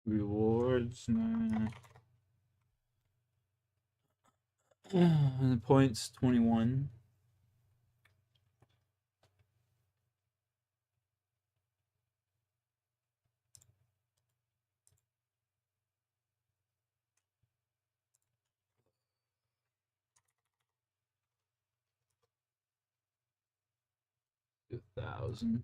Rewards, nah. And the points 21. $2,000.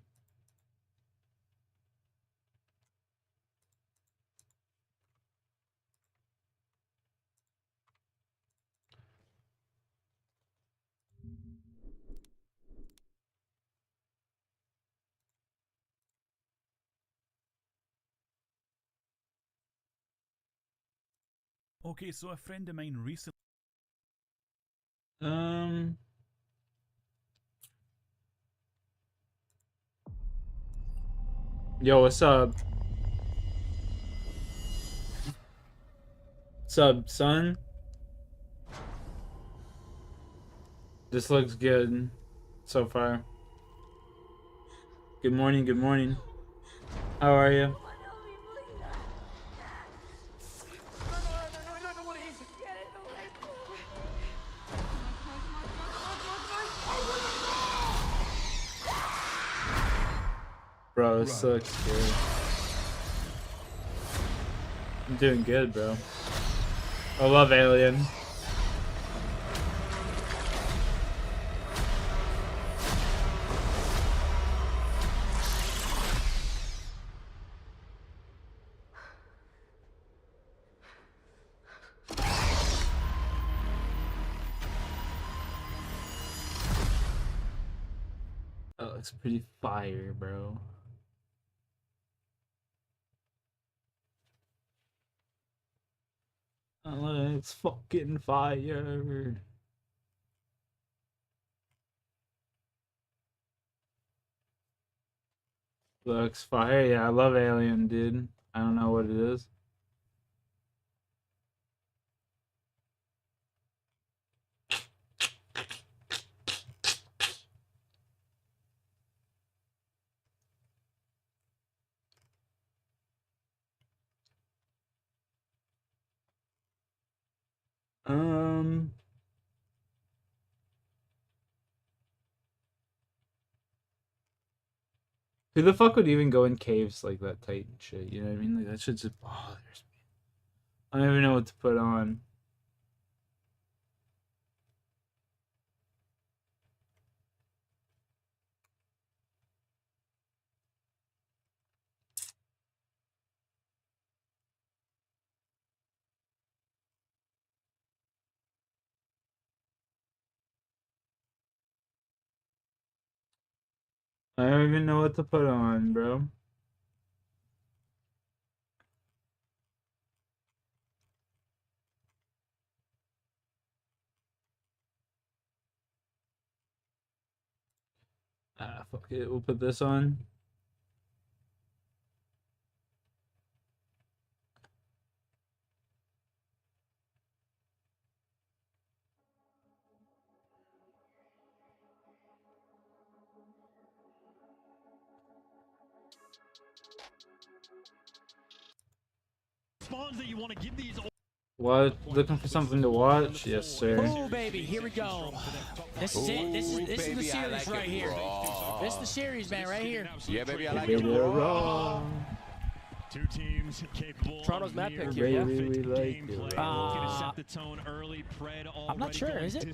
Okay, so a friend of mine recently. Yo, what's up? What's up, son? This looks good so far. Good morning, good morning. How are you? Bro, this looks scary. I'm doing good, bro. I love Alien. That looks pretty fire, bro. That looks fucking fire. Looks fire. Yeah, I love Alien, dude. I don't know what it is. Who the fuck would even go in caves like that tight and shit? You know what I mean? Like that shit just bothers me. I don't even know what to put on. I don't even know what to put on, bro. Ah, fuck it. We'll put this on. That you want to give these. What? Looking for something to watch? Yes, sir. Oh baby, here we go. This is it. This is the series right here. This is the series, man, right here. Yeah, baby, I like Baby, it they're raw. wrong. Two teams capable. Toronto's map pick here, Baby, yeah. we like it. I'm not sure, is it?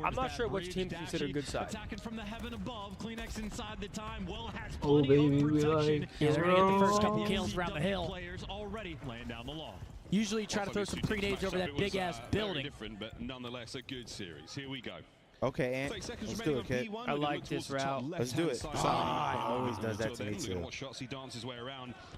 I'm not sure which team considered good side. Attacking from the heaven above, Kleenex inside the time. Will has Oh, plenty baby, of we protection. like Yeah, they're gonna get the first couple it. kills around the hill. Players already laying down the law. Usually try to throw some pre-nades over that big ass building. Different, but nonetheless a good series. Here we go. Okay, Ant, let's do it, kid. I like this route. Let's do it. He always does that to me too.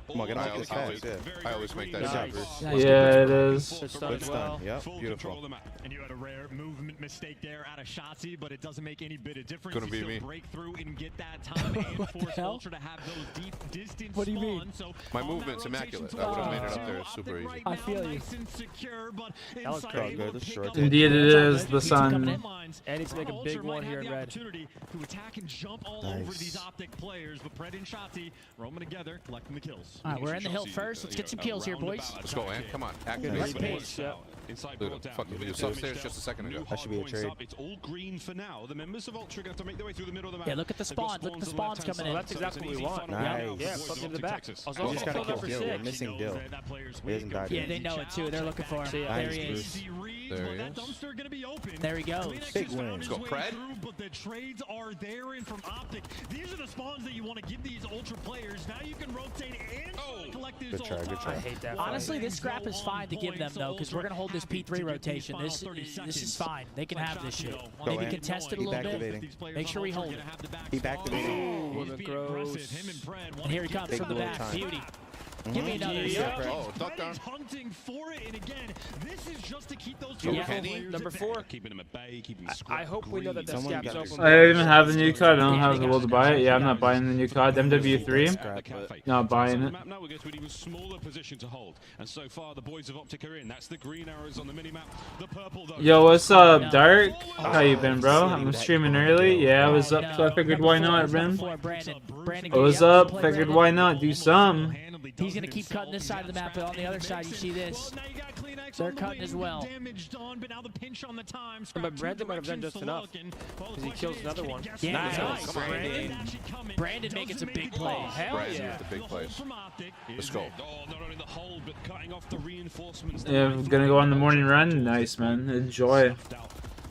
Come on, get off this fast, yeah. I always make that Nice. shot. Nice. Yeah, it is. Good stun Good as well. stun. Yep, Full beautiful. control of the map. And you had a rare movement mistake there out of Shotzi, but it doesn't make any bit of difference. Couldn't You be still me. break through and get that time and What the force hell? Ultra to have those deep distance What do you mean? spawns. So My on movement's that rotation immaculate. I would have made it up there opted super easy. right I now, feel you. nice and secure, but That was inside great. able to Good, pick short up take. Indeed, it the is the Pizza coming sun. in. And it's to make a big one here in red. To attack and jump all over these Optic players, but Pred and Shotzi roaming together, collecting the kills. All right, we're in the hill first. Let's get some kills here, boys. Let's go, man. Come on. Right pace. Look, fuck, you was upstairs just a second ago. That should be a trade. It's all green for now. The members of Ultra going to have to make their way through the middle of the map. Yeah, look at the spawns. Look at the spawns coming in. That's exactly what we want. Nice. Yeah, flip in the back. I was We also just gotta kill kill number Dill. We're 6. missing Dill. He hasn't died Yeah, yet. they know it too. They're looking for him. There he is. There he is. There he goes. Big win. Let's go, Pred. But the trades are there, and from Optic, these are the spawns that you want to give these Ultra players. Now you can rotate and collect these Good try, good I try. hate that. Honestly, this scrap is fine to give them though, because we're gonna hold this P3 rotation. This is fine. They can have this shit. Maybe in. contest it a Keep little bit. activating. Make sure we hold it. Keep activating. Ooh, the gross. And here he comes Big from the blow back. time. Beauty. Give me another. Yeah. Oh, duck down. Hunting for it, and again, this is just to keep those Yeah. Kenny. Number 4. Keeping him at bay, keeping I hope we know that that Someone scab's got open. this. I don't even have the new card. I don't have the will to buy it. Yeah, I'm not buying the new card. MW3. Not buying it. Now we're going to an even smaller position to hold. And so far, the boys of Optic are in. That's the green arrows on the mini-map. The purple, though. Yo, what's up, Dark? How you been, bro? I'm streaming early. Yeah, I was up, so I figured why not, man. Brandon, I was up, figured why not do some. He's gonna keep cutting this side of the map, but on the other side, you see this. They're cutting as well. But Brandon might have done just enough. Because he kills another one. Yeah, Nice. come on, Brandon. Brandon making some big plays. Hell Brandon yeah. with the big plays. Let's go. Oh, not only the hold, but cutting off the reinforcements. Yeah, I'm gonna go on the morning run. Nice, man. Enjoy.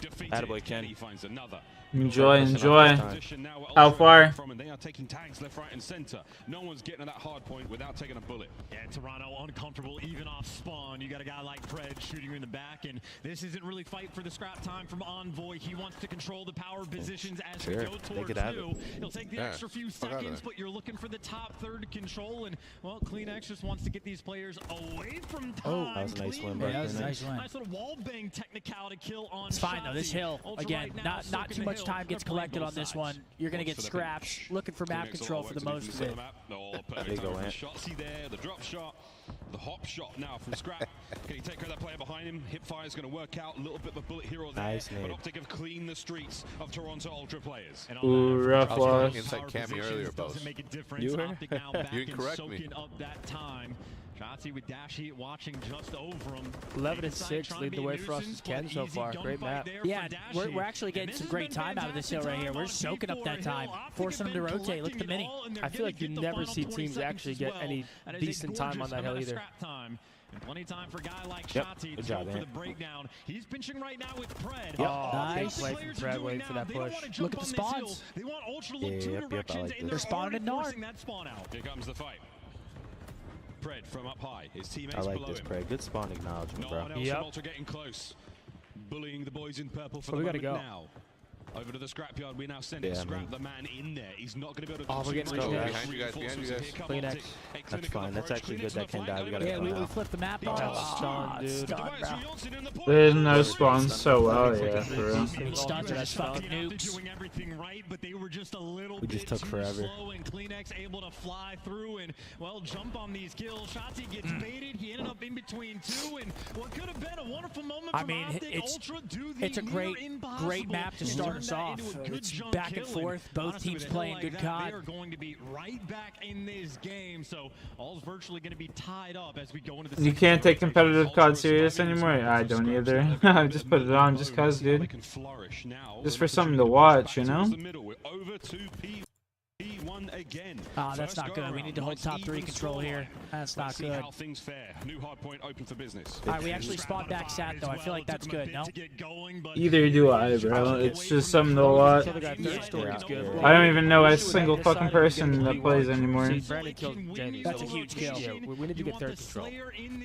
Attaboy, Ken. He finds another. Enjoy, enjoy. Position now where How Ultra far? are from, and they are taking tags left, right, and center. No one's getting to that hard point without taking a bullet. Yeah, Toronto uncomfortable even off spawn. You got a guy like Pred shooting you in the back, and this isn't really fight for the scrap time from Envoy. He wants to control the power positions as we Sure, go they towards could have 2. He'll take the Yeah, extra few fuck outta seconds, there. but you're looking for the top third to control, and well, CleanX just wants to get these players away from time. Oh, that was a nice Clean win by makes that was a Clean. nice win. Nice little wall bang technicality kill on It's fine though. This Shotzi. hill Ultra again, right now, not soaking too the much hill. time gets They're playing collected on both this sides. one. You're gonna get For the scraps. bench. Looking for map Clean's control all for the works most in of the it. map. Oh, perfect There you go, time Ant. from Shotzi there, the drop shot, the hop shot now from Scrap. Can he take care of that player behind him? Hipfire is going to work out. A little bit of a bullet here or there. Nice But nade. Optic have cleaned the streets of Toronto Ultra players. And on Ooh, that, rough for loss. Inside power Cammy positions earlier, doesn't boss. make a difference. You were? Optic now back You and correct me. soaking up that time. Shotzi with dash heat watching just over him. 11 and Inside 6 trying lead to the be way a for us nuisance, as Ken but so easy far. Great gunfight map. there Yeah, for we're Dashi. actually getting And some this great has been time out of this hill right here. We're fantastic soaking up time that on time, P4 Hill. forcing them to Optic have rotate. been Look at the mini. collecting it all, and I they're feel like gonna you get the never final see 20 teams seconds actually as get well. any And it is a decent time on gorgeous that hill amount of either. scrap time. And plenty of time for a guy like Yep, Shotzi good to job, go for Ant. the breakdown. He's pinching right now with Pred. Yep. Oh, Nice. the Play players from are Pred, doing waiting for now, that they don't push. wanna Look jump at the on this hill. spawns. They want Ultra to look two Yep, I directions, like and this. They're spawning already in Nard. forcing that spawn out. Here comes the fight. Pred from up high. His teammates I like below this, him. Pred. Good spawn acknowledgement, No bro. one else Yep. from Ultra getting close. Bullying the boys in purple for Well, the we gotta moment go. now. Over to the scrapyard, we now send it. Yeah, Scrap man. the man in there. He's not going to be able to. Oh, we're getting consume go, those guys. reinforcements. Behind Here you come guys. Optic. A That's clinical fine. That's approach. actually Clean good. it to That can the die. flank. We gotta Yeah, go we now. flipped the map. Oh, Oh, stun, dude. stun, bro. Johnson in the point. There's no spawns so well, yeah, for real. Stuns are just fucking After nukes. doing everything right, but they were just a little We bit just took too forever. slow, and CleanX able to fly through and well jump on these kills. Shotzi gets baited. He ended up in between two, and what could have been a wonderful moment I from mean, Optic it's- Ultra do the It's a near great impossible map to and start turn us that off. into a good It's jump back and kill, forth. Both honestly, teams with a hill playing like good that, COD. They are going to be right back in this game, so all's virtually going to be tied up as we go into the You second can't take rotation. competitive COD serious anymore? I don't either. I just put it on just cause, dude. Just for something to watch, you know? That's not good. We need to hold top 3 control here. That's not See good. how things fare. New hard point open for business. All right, we actually spawned back sat though. I feel like that's good, no? Either do I, bro. It's just something to watch. Kill the guy third story is good. I don't even know a single fucking person that plays anymore. See, Brandon killed Jamie. That's so a huge kill. Yeah, we need to get third control.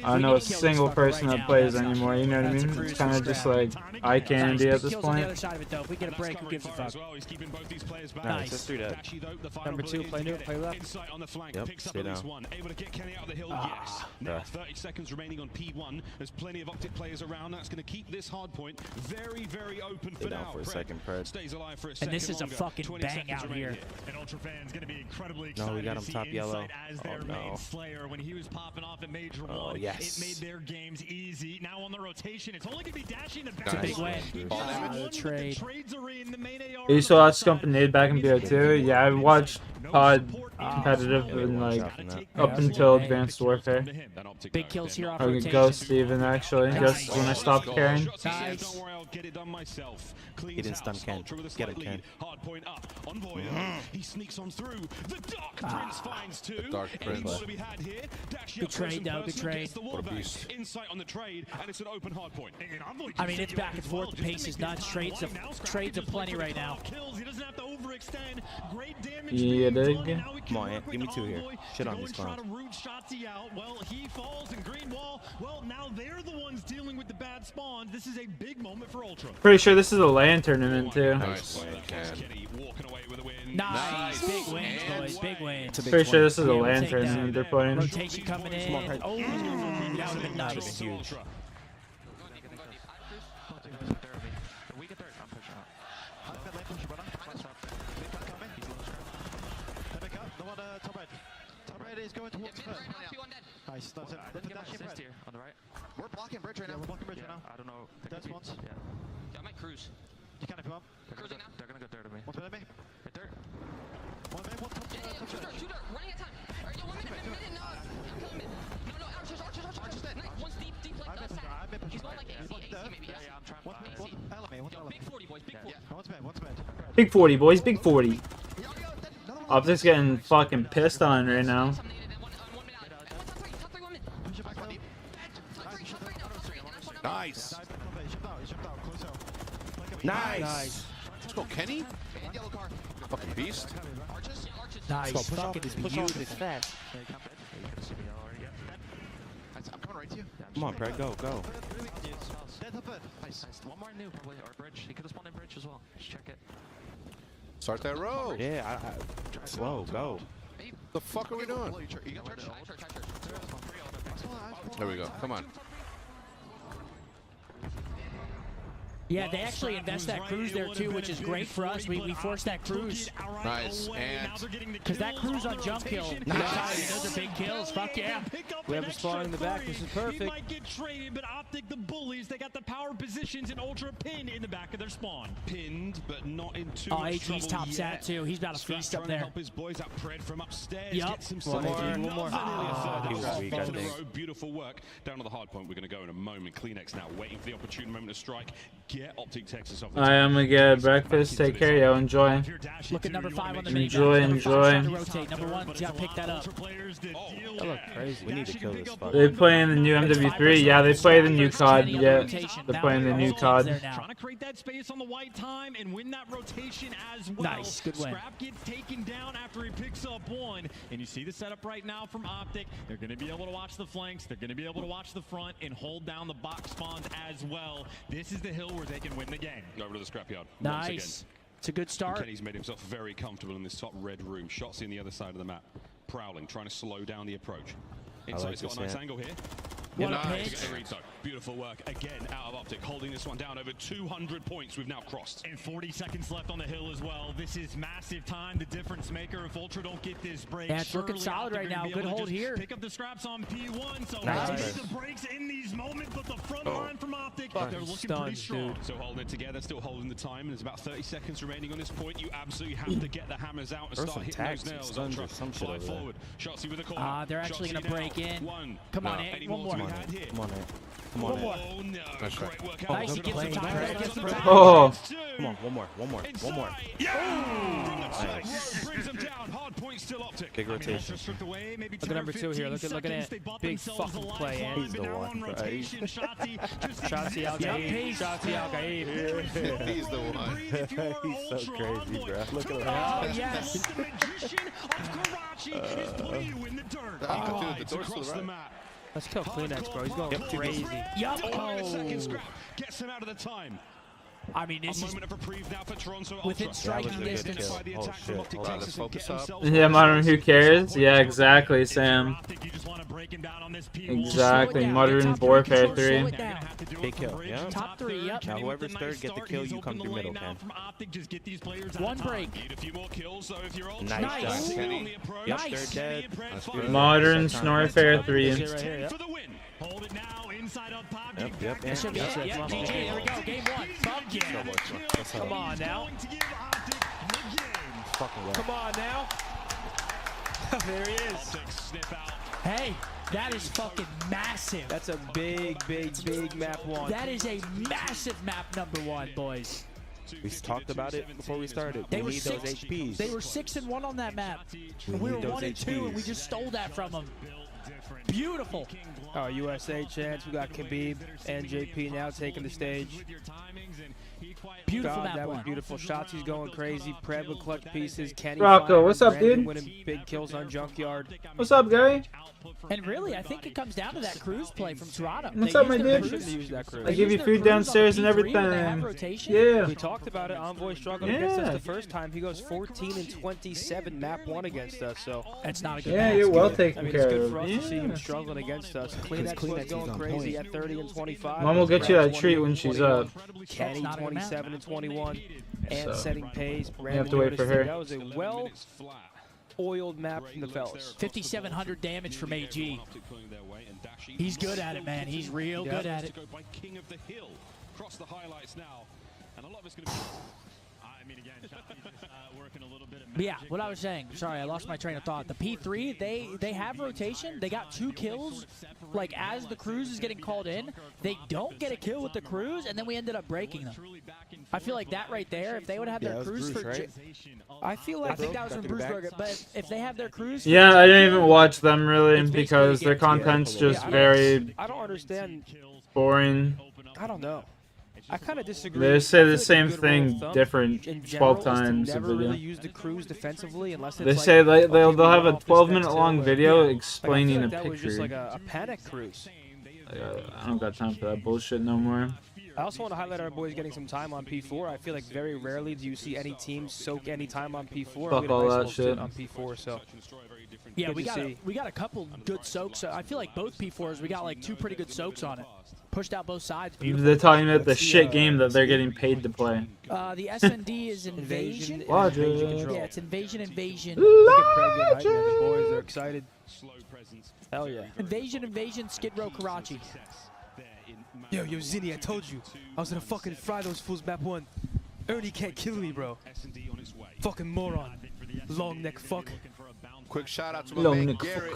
I don't know a single person that plays anymore, you know what I mean? It's kind of just like eye candy at this Kills on the other point. side of it though. If we get a break, who gives a fuck? He's keeping both these players back. Nice. Let's do that. Dashi, though, the final Number 2, play new, play left. Insight on the flank, Yep, picks up stay at least down. one. Able to get Kenny out of the hill, yes. Now 30 seconds remaining on P1. There's plenty of Optic players around. That's going to keep this hard point very, very open for Stay down now. for a second, Pred. Stays alive for a And second this is a longer. fucking 20 bang seconds out remaining here. And Ultra fans going to be incredibly No, excited we got to him see top yellow. Insight as their Oh, main no. slayer. When he was popping off at Major Oh, 1, yes. it made their games easy. Now on the rotation, it's only going to be dashing the back. It's a big win. The trade. trades are in the main AR. Are you still watching Company back in BO2? Yeah, I watched COD competitive and like up until Advanced Warfare. Big kills here off Or rotation. Ghost even actually. Ghost is when I stopped caring. Nice. Don't worry, I'll get it done myself. He didn't stun Ken. Get him, Ken. Hard point up. Envoy. He sneaks on through. The Dark Prince finds two. Dark Any Prince. more to be had here? Dash Good trade, though, good trade. What a beast. Insight on the trade, and it's an open hard point. I mean, it's back and forth. The pace is nuts. Trades of plenty right now. He doesn't have to overextend. Great damage. Yeah, dig. Come on, Ant, give me 2 here. Shit on these clowns. clowns. Try to root Shotzi out. Well, he falls in green wall. Well, now they're the ones dealing with the bad spawns. This is a big moment for Ultra. Pretty sure this is a LAN tournament too. Kenny walking away with a win. Nice. Big wins, boys. Big wins. Pretty sure this is a Yeah, we'll LAN take that. tournament they're playing. Rotation coming in. Oh, that would have been nice. Huge. Is going towards first. Nice. That's it. There's a dash in red. On the right. We're blocking bridge right now. We're blocking bridge right now. I don't know. That's once. Yeah. Yeah, I might cruise. You can if you want. Cruising now. They're gonna go dirt to me. One's behind me. Right there. One minute. One top. Top Two dirt. Running out of time. Alright, yo, 1 minute. No. I'm killing mid. No, Archer's dead. Nice. One's deep like the sack. He's going like AC maybe. Yeah, I'm trying to One find mid. One element. One Yo, element. big 40, boys. Big 40. One's mid. One's mid. Big 40 boys, big 40. Optic's getting fucking pissed on right now. Nice. Nice. Nice. Let's go, Kenny. Fucking beast. Nice. Push off, Fucking push off this fast. I'm coming right to you. Come on, Brad, go. Nice. One more new probably, or bridge. He could have spawned in bridge as well. Just check it. Start that road. Yeah, whoa, go. The fuck are we doing? There we go. Come on. Yeah, they actually invest that cruise there too, which is great for us. We force that cruise. Nice. And Because that cruise on jump kill. Nice. Those are big kills. Fuck yeah. We have a spawn in the back. This is He perfect. might get traded, but Optic, the bullies, they got the power positions and Ultra pinned in the back of their spawn. Pinned, but not in too Oh, much AG's trouble top yet. sat too. He's about to Scrap feast up trying to there. help his boys out. Pred from upstairs. Yup. Get some One more, safety. one more. Nearly a third. He was weak, I In a think. row. Beautiful work. Down to the hard point. We're going to go in a moment. Kleenex now waiting for the opportune moment to strike. Get Optic Texas off the I am gonna get breakfast. Take care, yo. Enjoy. Look at number 5 on the main. Enjoy, Number 5's enjoy. trying to rotate. Number 1's got to pick that up. That look crazy. We need to kill this fucker. They playing the new MW3. Yeah, they play the new COD. Yeah, they're playing the new COD. Trying to create that space on the white time and win that rotation as well. Nice, good win. Scrap gets taken down after he picks up one. And you see the setup right now from Optic. They're going to be able to watch the flanks. They're going to be able to watch the front and hold down the box spawns as well. This is the hill where they can win the game. Over to the scrapyard. Nice. It's a good start. Kenny's made himself very comfortable in this top red room. Shots in the other side of the map. Prowling, trying to slow down the approach. Insight's got a nice angle here. What a Nice. pitch. Get the read, though. Beautiful work again out of Optic, holding this one down. Over 200 points we've now crossed. And 40 seconds left on the hill as well. This is massive time. The difference maker. If Ultra don't get this break, Yeah, it's looking surely solid Optic right are gonna now. be Good able to hold just here. Pick up the scraps on P1. So Nice. let's get the breaks in these moments. But the front line from Optic, they're looking stuns, pretty strong. dude. Still holding it together, still holding the time, and there's about 30 seconds remaining on this point. You absolutely have to get the hammers out and There's start some hitting tags those and nails. stuns or Ultra, some shit fly over there. forward. Shotsy with the corner. They're actually going to break in. One. Come on, No. Ant. Any One more to more. be had here? Come on, Ant. Come One on, more. Ant. Oh no! Nice Great try. work Nice, out. he gets some time. Gets Gets some some time. time. Oh. Come on, one more. Yeah! From the top Nice. row, brings him down. Hard point still Optic. Big rotation. Stripped away, maybe Look at 10 or number 2 here. 15 Look at seconds. it. They bought Big themselves a fucking play, lifeline, Ant. He's but the now one, on right? rotation, Shotzi just Shotzi Al Gaib. Shotzi Al Gaib. He's the one. He's so crazy, bro. Look at him. Oh, yes. The magician of Karachi is putting you in the dirt. The door's to Across the the right. map. Let's kill Kleenex, bro. He's going crazy. Yup. Oh, Oh. second scrap. Gets him out of the time. I mean, this A is moment of reprieve now for Toronto within Ultra. striking That was a good distance. kill. By the Oh, attack from shit. Optic Hold on, Texas let's focus and get up. themselves Yeah, Modern, who cares? Yeah, exactly, Sam. You just want to break him down on this P1. Exactly, down. Modern Top three Warfare control, slow 3. it down. Big kill. Yeah. Top three, yep. Now whoever's third get the kill, you come through middle, Ken. One break. Need a few more kills, though, if you're Ultra. Nice Nice. job, Kenny. On the approach. Yep, Nice. they're dead. That's beautiful. Modern Set time. Warfare 3. This shit right here, yep. For the win. Hold it now, inside up top. Yep, yep, That should be yep. it. Yep, GG. There we go. Game 1. Fuck yeah. Let's Come go. on now. Going to give Optic the game. Fucking well. Come on now. There he is. Optic sniff out. Hey, that is fucking massive. That's a big map one. That is a massive map number 1, boys. We talked about it before we started. They We were need those HPs. They were 6-1 on that map. And we need were those 1-2, and we HPs. just stole that from them. Beautiful. Oh, USA chance. We got Khabib and JP now taking the stage. Beautiful God, map that was 1. beautiful. Shotzi's going crazy. Pred with clutch pieces. Kenny Rocco, firing. what's up, Brandon dude? winning big kills on Junkyard. What's up, Gary? And really, I think it comes down to that cruise play from Toronto. What's They up, use my their dude? cruise- Shouldn't use that crew. I give you their food cruise on downstairs and P3 when they have everything. rotation. Yeah. We talked about it. Envoy struggled against us Yeah. the first time. He goes 14-27 map 1 against us. So That's not a good Yeah, map. you're well I taken mean, it's care good of. for us to see him Yeah. struggling against us. Kleenex was Kleenex going is on crazy point. at 30 and 25. Mom will get you that treat when she's up. Kenny not a good map. 27 and 21, and So, setting pace. have to wait for her. That was a well-oiled map from the fellas. 5,700 damage from AG. He's good at it, man. He's real good at it. King of the Hill. Cross the highlights now. And a lot of it's going to be... I mean, again, working a little bit of But yeah, what I was saying. Sorry, I lost my train of thought. The P3, they have rotation. They got 2 kills. Like, as the cruise is getting called in, they don't get a kill with the cruise, and then we ended up breaking them. I feel like that right there, if they would have Yeah, their that was cruise Bruce, for... right? I feel I like think that was from Back to back. Bruceberger, but if they have their cruise... for Yeah, I didn't even JP, watch them really It's basically because their a game. content's Yeah, just I don't- very I don't understand. boring. I don't know. I kind of disagree. They say I the feel like a same good rule thing of thumb different in 12 general is to times a never video. really use the cruise defensively unless it's They like say they'll fucking have a off this 12-minute next long hill or- video Like, I explaining feel a like that was just picture. like a panic cruise. I don't got time for that bullshit no more. I also want to highlight our boys getting some time on P4. I feel like very rarely do you see any team soak any time on P4. Fuck We had a all nice that little shit. stint on P4, so Yeah, Good to we got a couple good soaks. I feel like both P4s, we got like 2 pretty good soaks on it. Pushed out both sides. Beautiful. They're talking about the Let's see, shit game that they're getting paid to play. The SND is Invasion. Invasion Logic. Control. Yeah, it's Invasion. Look at Pregnant Hype, man. The boys are excited. Hell yeah. Invasion, Skid Row, Karachi. Yo, Zinni, I told you. I was gonna fucking fry those fools map 1. Ernie can't kill me, bro. Fucking moron. Long neck fuck. Quick shout out to my Long man neck Garrett.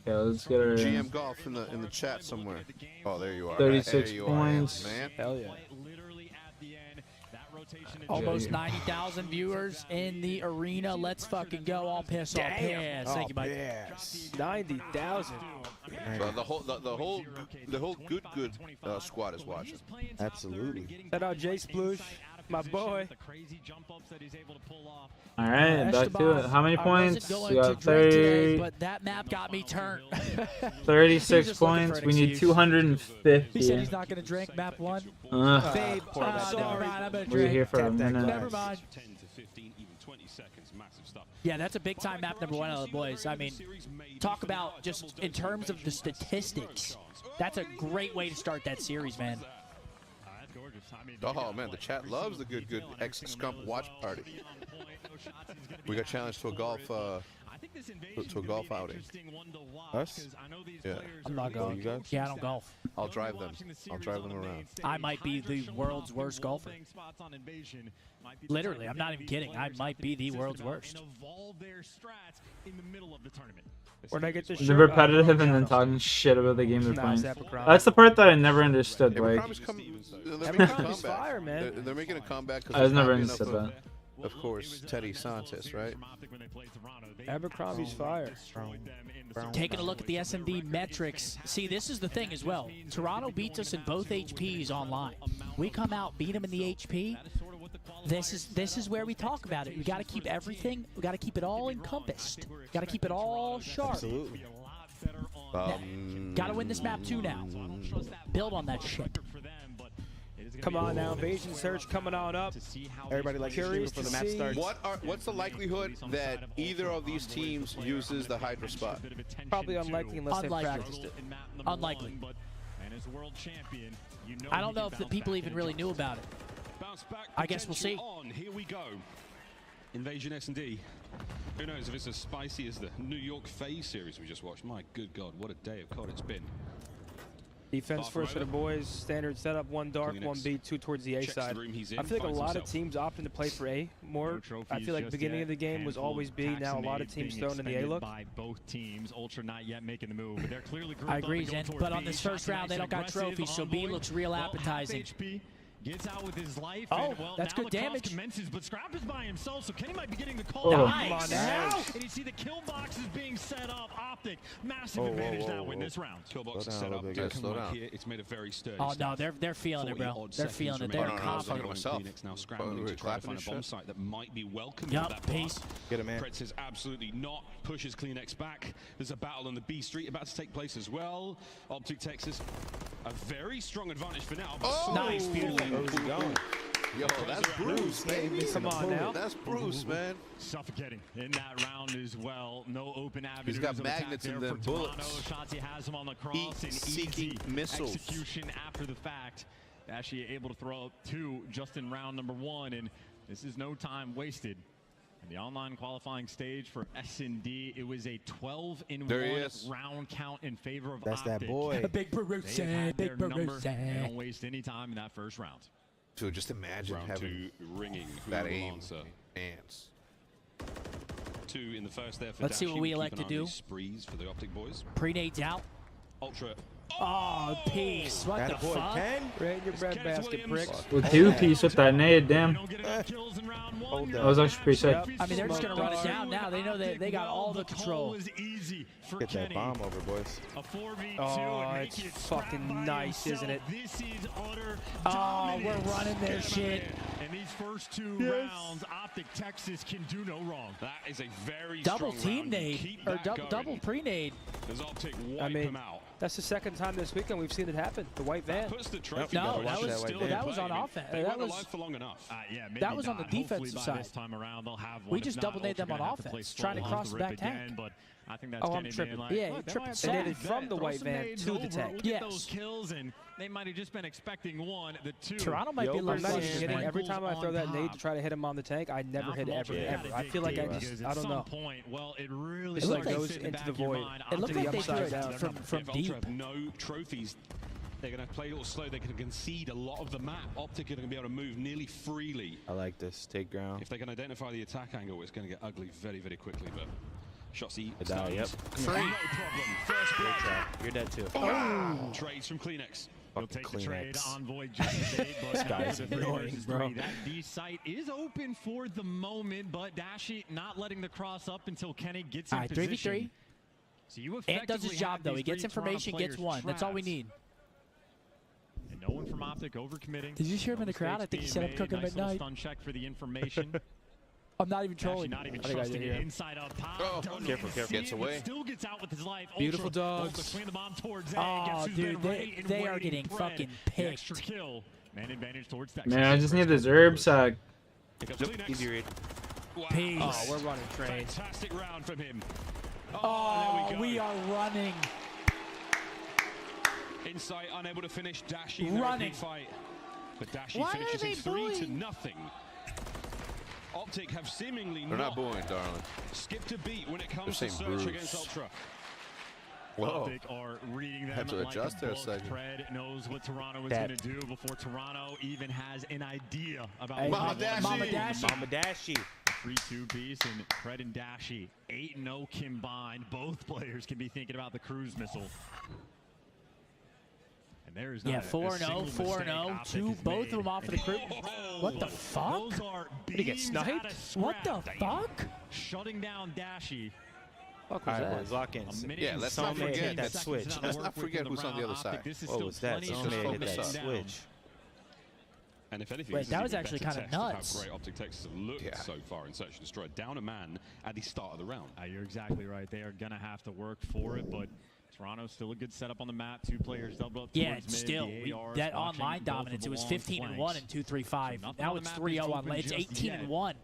Yeah, let's get her GM Golf in the chat somewhere. Oh, there you are. 36 There you points. Are, man. Hell yeah. Almost 90,000 viewers in the arena. Let's fucking go. All piss, all piss. Thank you, Mike. Yes. 90,000. The whole good squad is watching. Absolutely. Shout out Jay Sploosh, my boy. All right, back to it. How many I points? wasn't We going got to drink today, 30, but that map got me turned. 36 He's just looking for points. an We need excuse. 250. He said he's not going to drink map 1. Babe, Never mind, I'm going to We're drink. here for a minute. Never mind. 10 to 15, even 20 seconds, massive stuff. Yeah, that's a big time map number 1 out of the boys. I mean, talk about just in terms of the statistics. That's a great way to start that series, man. Oh man, the chat loves the good ex-scump watch party. We got challenged to a golf outing. Us? Yeah. I'm not going. you guys? Yeah, I don't golf. I'll drive them. I'll drive them around. I might be the world's worst golfer. Literally, I'm not even kidding. I might be the world's worst. Where'd I get this They're shirt? repetitive and then talking shit about the game they're Nah, playing. it's Abercrombie. That's the part that I never understood. Like, Abercrombie's they're making a Abercrombie's comeback. fire, man. They're making a comeback because I was never understood that. Of course, Teddy Santis, right? Abercrombie's fire. Taking a look at the SMD metrics. See, this is the thing as well. Toronto beats us in both HPs online. We come out, beat them in the HP. This is where we talk about it. We got to keep everything. We got to keep it all encompassed. Got to keep it all sharp. Absolutely. Got to win this map too now. Build on that shit. Come on now, invasion search coming on up. Everybody likes to stream Curious before the to match see. starts. What's the likelihood that either of these teams uses the Hydra spot? Probably unlikely unless they practiced it. Unlikely. And as world champion, you know I don't know if the people even really knew about it. Bounce back I guess we'll see. potential on. Here we go. Invasion S&D. Who knows if it's as spicy as the New York FaZe series we just watched. My good God, what a day of COD it's been. Defense first for the boys. Standard setup, 1 dark, 1 B, 2 towards the A Checks the side. room he's in, I feel like a finds lot of himself. teams opting to play for A more. No I trophies feel like just beginning yet. of the game was Handful always of B. Now a lot of packs teams being throwing in the A expended look. by both teams. Ultra not yet making the move, but they're clearly grouped I up agree, and going Zen. toward But on B. this first Shots round, they nice don't got and aggressive. trophies, so B Envoy, looks real well, half appetizing. HP gets out with his life. Oh, and, well, that's now good the cross damage. Commences, but Scrap is by himself, so Kenny might be getting the call. Oh. Come on now. And you see the kill boxes being set up. Optic, massive advantage now in this round. Killbox Slow is down set a up. little bit, Don't guys. come Slow like down. here. It's made a very sturdy Oh, no, start. they're feeling it, bro. 40-odd They're feeling it. seconds They're remaining. confident. talking to myself. Phoenix now scrambling we're to try to clapping find a and bomb shit. site that might be welcoming Yup, that peace. pass. Get him, man. Pred says absolutely not. Pushes Kleenex back. There's a battle on the B street about to take place as well. Optic Texas, a very strong advantage for now. But Oh! Nice, beautiful. Where's he going? Yo, that's Bruce, baby. Come on now. That's Bruce, man. Suffocating in that round as well. No open avenues. He's got of attack magnets there in for them Toronto. bullets. Shotzi has him on the cross and Heat-seeking easy missiles. execution after the fact. Actually able to throw up 2 just in round number 1, and this is no time wasted. And the online qualifying stage for S&D, it was a 12-in-1 round count in favor of That's Optic. that boy. Big They have Barusa, had big their number. They Barusa. don't waste any time in that first round. Dude, just imagine round having 2 ringing. Who that will aim. answer? Ants. 2 in the first there for Let's see Dashi. what we Keep elect an to eye on do. these Sprees for the Optic boys. Pre-nades out. Ultra. Oh, peace. What That the boy, fuck? Ken. Right in your bread basket, Brick. With 2-piece with that nade, You damn. don't get enough kills in round 1. Hold You're that. That was actually pretty sick. I mean, they're just going to run it Smoke down now. They know that they got all the call control. was easy for Get that Kenny. bomb over, boys. A 4v2 Oh, and it's make it fucking scrap by nice, himself. isn't it? This is utter Oh, we're dominance. running their shit. And these first 2 rounds, Optic Texas can do no wrong. That is a very Double strong team round. nade. Keep Or that going. double pre-nade. Does Optic I wipe mean, him out? that's the second time this weekend we've seen it happen. The white van. Puts the trophy No, goal that still was- in that was play. on I mean, offense. They That weren't was- alive for long enough. Yeah, maybe That was on the not. Hopefully defensive by side. This time around, they'll have We one. just If not, double named them Ultra on gonna have to play offense, trying to slow cross on the rip back tank. again, but I think that's Oh, I'm Kenny tripping. being like, Yeah, look, they tripping might sack. have And then bet, from the throw white some van nades to the over, tank. we'll get Yes. those kills, and they might have just been expecting 1, the 2. Toronto might be a I'm little not even frustrated, kidding. man. Every time I throw that nade to top. try to hit him on the tank, I never Now hit from ever, Ultra, they ever. gotta I dig feel like I deep, just, because I at don't some know. point, well, it really It starts like to goes sit in the into back the of your void. mind. It looked Optic like they upside threw it down. from If deep. Ultra have no trophies, they're going to play a little slow. They're going to concede a lot of the map. Optic are going to be able to move nearly freely. I like this. Take ground. If they can identify the attack angle, it's going to get ugly very, very quickly. But Shotsy, Good dial, yep. no problem. First blood. You're dead too. Trades from Kleenex. He'll Fucking take the trade. Kleenex. Envoy just made, but now guy's the 3 annoying, versus bro. 3. That D site is open for the moment, but Dashi not letting the cross up until Kenny gets in All right, position. 3v3. So you Ant does his effectively job, have though. these He gets 3 Toronto information, gets players 1. That's all we trapped. need. And no one from Optic overcommitting. Did you hear him in the crowd? I think he said, "I'm cooking nice midnight." Stun check for the information. I'm not even Actually, trolling. not even I think I trusting did it. hear him. Inside up top. Oh, Doesn't careful, even careful. see Gets it, but away. Still gets out with his life. Beautiful Ultra, dogs. Swing the bomb towards A. Oh, Guess who's dude, been ready and they are waiting? getting Pred. fucking The extra picked. kill. Man advantage towards Texas. Man, I just need this herb sack. Here comes Nope, Kleenex. easy read. Wow. Peace. Oh, we're running trains. Fantastic round from him. Oh, there we we go. are running. Insight unable to finish. Dashi in the Running. repeat fight. But Dashi Why are finishes they in 3-0. bullying? Optic have seemingly They're not booing, darling. skipped a beat when it comes They're to saying search Bruce. against Ultra. Whoa. Optic are reading them Had to like adjust a there a book. second. Pred knows what Toronto is That- going to do before Toronto even has an idea about Hey, what Mama they want. Dashi. Mama Dashi. Mama Dashi. 3-2 piece, and Pred and Dashi 8-0 combined. Both players can be thinking about the cruise missile. And there is not Yeah, a 4-0, single mistake 4-0. Optic Two, has both of made. them off of the crew. What the fuck? Those are he get beams sniped? out of What the scrap. fuck? Shutting down Dashi. Fuck All was right, that? boys, lock in. A minute Yeah, and let's not 17 forget that seconds switch. now to Let's work not with forget in the who's on the round. other side. Optic, this is What still was that? plenty of Somebody time Just hit to that focus get up. down. switch. And if anything, Wait, this is that an was even actually better kinda test of nuts. How great Optic Texas have looked Yeah. so far in Search and Destroy. Down a man at the start of the round. You're exactly right. They are going to have to work for it, but Toronto still a good setup on the map. 2 players double up Yeah, towards mid. still The ARs that watching online both of dominance. the It was long 15-1 and 2-3-5. So Now it's 3-0 on lane. It's 18-1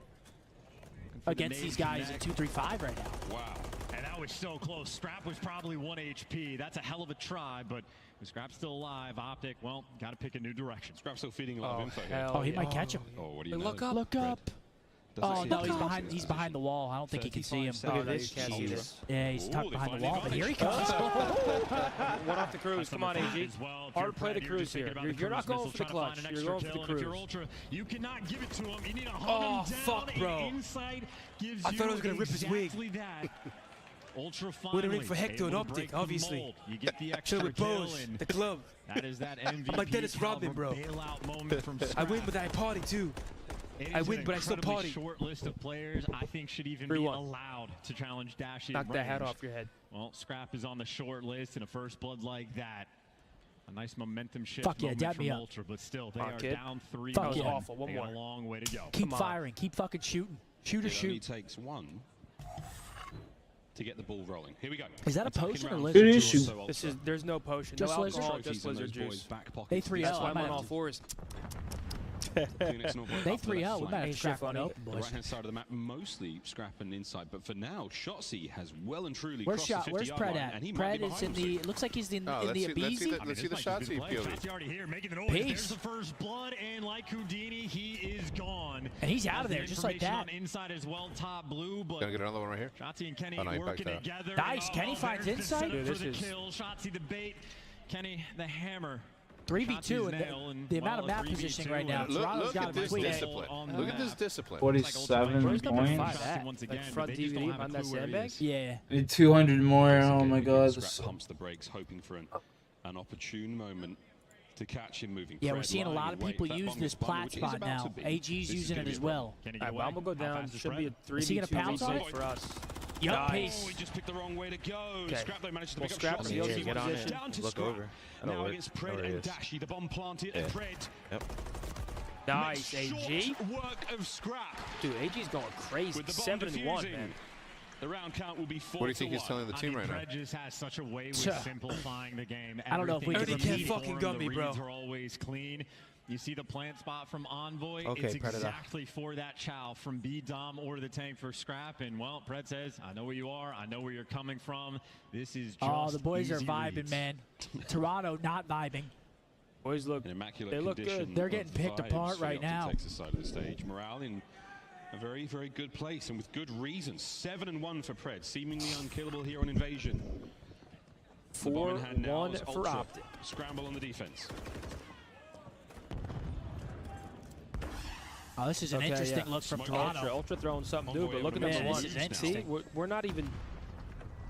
against these guys at 2-3-5 right now. Wow. And that was so close. Scrap was probably 1 HP. That's a hell of a try, but with Scrap still alive, Optic, well, got to pick a new direction. Scrap's still feeding a lot of info here. Oh, he might catch him. Oh, what do you know? Look up. Look up. Oh no, he's behind the wall. I don't think he can see him. Look at this. Yeah, he's tucked behind the wall, but here he comes. One off the cruise. Come on, AG. Hard play the cruise here. You're not going for the clutch. You're going for the cruise. You cannot give it to him. You need to Oh, hunt him down. fuck, bro. Inside gives I thought I was going to rip his wig. exactly that. Ultra Would have finally ring for Hector and able to Optic, break the obviously. mold. You get the Chill extra with kill, Bose, and the club. that is that MVP I'm like Dennis Rodman, bro. bailout moment from I win, but I party too. I win, but I still party. Short list of players I think should even 3-1. be allowed to challenge Dashy. Knock that hat off your head. Well, Scrap is on the short list in a first blood like that. A nice momentum shift Fuck yeah, moment dab from me up. Ultra, but still, they Come are on, kid. down 3. Fuck yeah. Awful. One They got more. a long way to go. Keep Come on. firing. Keep fucking shooting. Shoot or It only shoot. takes 1 to get the ball rolling. Here we go. Is that a Attacking potion or round lizard two juice? so Ultra. This is. There's no potion. Just no lizard? alcohol. Trophies Just in lizard those boys' juice. back pockets. They This 3-0. That's why time I'm on might all have to- fours. Phoenix and all boys They up to the 3-0. left We might flank. have to Ain't crack shit one funny. open, The boys. right-hand side of the map, mostly Scrap and inside, but for now, Shotzzy has well and truly Where's crossed the Where's 50-yard Pred line, at? and he might Pred be is in behind the. It looks like he's in Oh, the let's see Abizi. let's see the shots he POV. Shotzzy already here, making the noise. Peace. There's the first blood, and like Houdini, he is gone. And he's out of Has there the just like information that. on inside as well, top blue, but Gonna get another one right here. Shotzzy and Kenny Oh, no, he working backed out. together. Nice, Kenny finds there's the insight. setup Dude, for this the is- kill. Shotzzy the bait. Kenny the hammer. 3v2 Shotzi's and nail, and the amount of well, a map 3v2 positioning right now. and- Toronto's Look got at him this between. discipline. on the Look at this map. discipline. 47 Where's number points. 5 at? Once Like again, front they just don't DVD have a on that clue where he sandbag? is. Yeah. Need 200 more. This is Oh getting my good. god. Scrap pumps the brakes, hoping for an opportune moment to catch him moving. Yeah, we're Fred seeing a lying lot in of wait people for that use bonus this bundle, plat which he's spot about now. to be. AG's This is using gonna it be as a well. Kenny, All get right, away. Bomb will go How down. fast is Should be a Fred? 3v2 Is he gonna pounce on retake it? for us. Yup, Nice. peace. Oh, he just picked the wrong way to go. Okay. Scrap though managed to Well, pick up Scrap shots. in the OC position. Down to Look Scrap. over. I don't Now know against where Pred he and is. Dashy, the bomb planted and Pred. Yep. Nice, Makes AG. short work of Scrap. Dude, AG's going crazy. With the bomb 7-1, defusing. man. The round count will be 4-1. What do you think he's telling the team right now? Pred just has such a way with Sure. simplifying the game. I don't know if we Everything can is repeat. uniform, Fucking gun me, the bro. reads are always clean. You see the plant spot from Envoy. Okay, it's Predator. exactly for that chow from B Dom or the tank for Scrap. And well, Pred says, I know where you are. I know where you're coming from. This is just Oh, the boys are easy vibing, reads. man. Toronto not vibing. Boys look. An immaculate They look good. condition They're of getting picked vibes apart for the right Optic now. Texas side of the stage. Morale in a very, very good place and with good reason. 7-1 for Pred, seemingly unkillable here on Invasion. The bomb in hand now 4-1 as for Ultra Optic. scramble on the defense. Oh, this is an Okay, interesting yeah. look from Smoke Toronto. Ultra throwing something new, Envoy but look at over the number Man, one. this is See, interesting. we're not even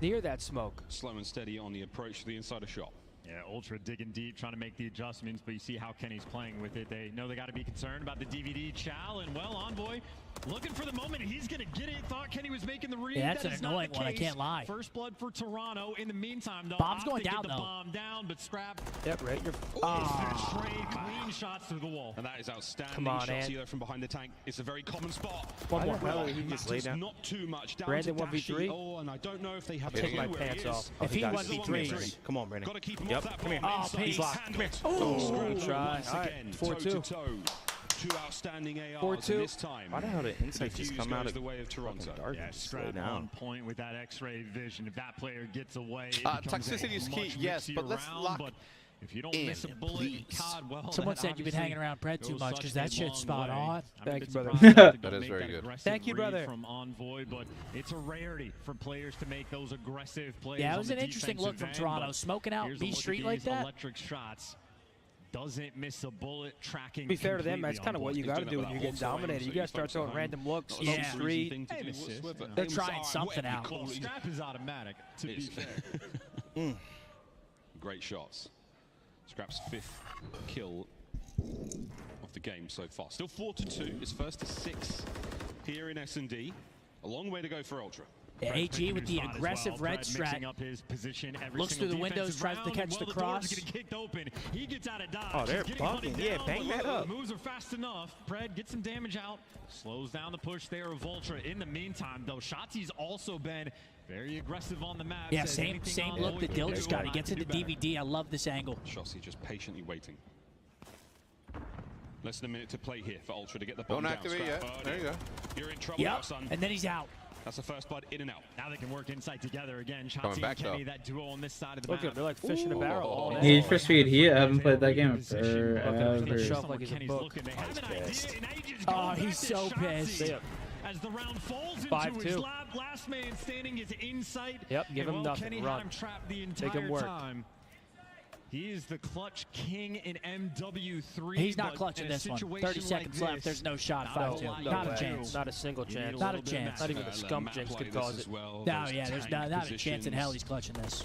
near that smoke. Slow and steady on the approach to the insider shot. Yeah, Ultra digging deep, trying to make the adjustments, but you see how Kenny's playing with it. They know they got to be concerned about the DVD chow, and well, Envoy looking for the moment. He's going to get it. Thought Kenny was making the read. Yeah, that's That an is not annoying the one, I case. can't lie. First blood for Toronto. In the meantime, though, Bomb's going Optic down, get the though. bomb down, but Scrap Yep, right. You're. trade clean shots through the wall. And that is outstanding. Come on, shots Ant. either from behind the tank. It's a very common spot. One more. hell Brother. he just laid down? Not too much. Down Brandon to 1v3. Dashy. Oh, and I don't know if they have Take a my clue where he pants is. off. If he got won it. V3s. Come on, Brandon. Got to keep him Yep. off that Come bomb. here. Inside. He's locked. Handled. Ooh, Scrap try. once All right, again, 4-2. toe to toe. Two outstanding ARs 4-2. and this time. Why the hell did insights just Defuse come out goes of the way of Toronto. fucking dark? Yeah, Slow Scrap on down. point with that X-ray vision. If that player gets away, it becomes Toxicity is a key, much yes, mixy but let's round, lock but if you don't in, miss a bullet, please. COD, well, Someone that said you've been hanging obviously around Pred too goes much such because a that shit's long spot way. on. I'm a Thank bit you, brother. surprised that they That don't is make very good. aggressive Thank you, read brother. From Envoy, but it's a rarity for players to make those aggressive plays. Yeah, it on was the an interesting look defensive from end, Toronto. but Smoking out here's a B look at Street like these that. Electric shots. Doesn't miss a bullet, tracking. To be fair to them, completely that's kind of on what board. you He's got to doing do that when you're without getting auto aim, dominated. so You he got to start focused throwing on random looks. not Yeah. some breezy Street. thing to Hey, do. an assist, Whatever. you know. They're Inside, trying something whatever you out. call Well, it. Scrap is automatic, to be It's- fair. Great shots. Scrap's 5th kill of the game so far. Still 4-2. His first to 6 here in S&D. A long way to go for Ultra. Yeah, AG with the aggressive red Mixing strat. up his position every Looks through the single windows, defensive tries to round, catch and the well, cross. door's getting kicked open. He gets out of dodge. Oh, they're He's getting hunted bumping. Yeah, down, bang but that look, up. the moves are fast enough. Pred gets some damage out. Slows down the push there of Ultra. In the meantime, though, Shotzi's also been Very aggressive on the map. Yeah, same look that Dill just got. He gets into DVD. I love this angle. Shotzi just patiently waiting. Less than a minute to play here for Ultra to get the bomb down. Don't activate yet. There you go. You're in trouble now, son. And then he's out. That's the first blood in and out. Now they can work inside together again. Coming Shotzi back, and Kenny, though. that duo on this side of the Look map. at they're like fish in a barrel all day. Need for Speed Heat. I haven't played that game in forever. Shelf like he's a book. They have an idea, and now you just Oh, go he's back so to pissed. Shotzi. As the round falls into 5-2. his lap, last man standing is in sight. Yep, give him And nothing, Kenny run. had him trapped the Make him entire work. time. He is the clutch king in MW3. He's not but clutching in a this one. situation 30 seconds like left. this, There's no shot. not 5-2. a Not a way. chance. Not a single chance. Not a chance. Not even a scum jinx could cause it. Well, No, those yeah, there's tank not a chance in hell he's clutching this.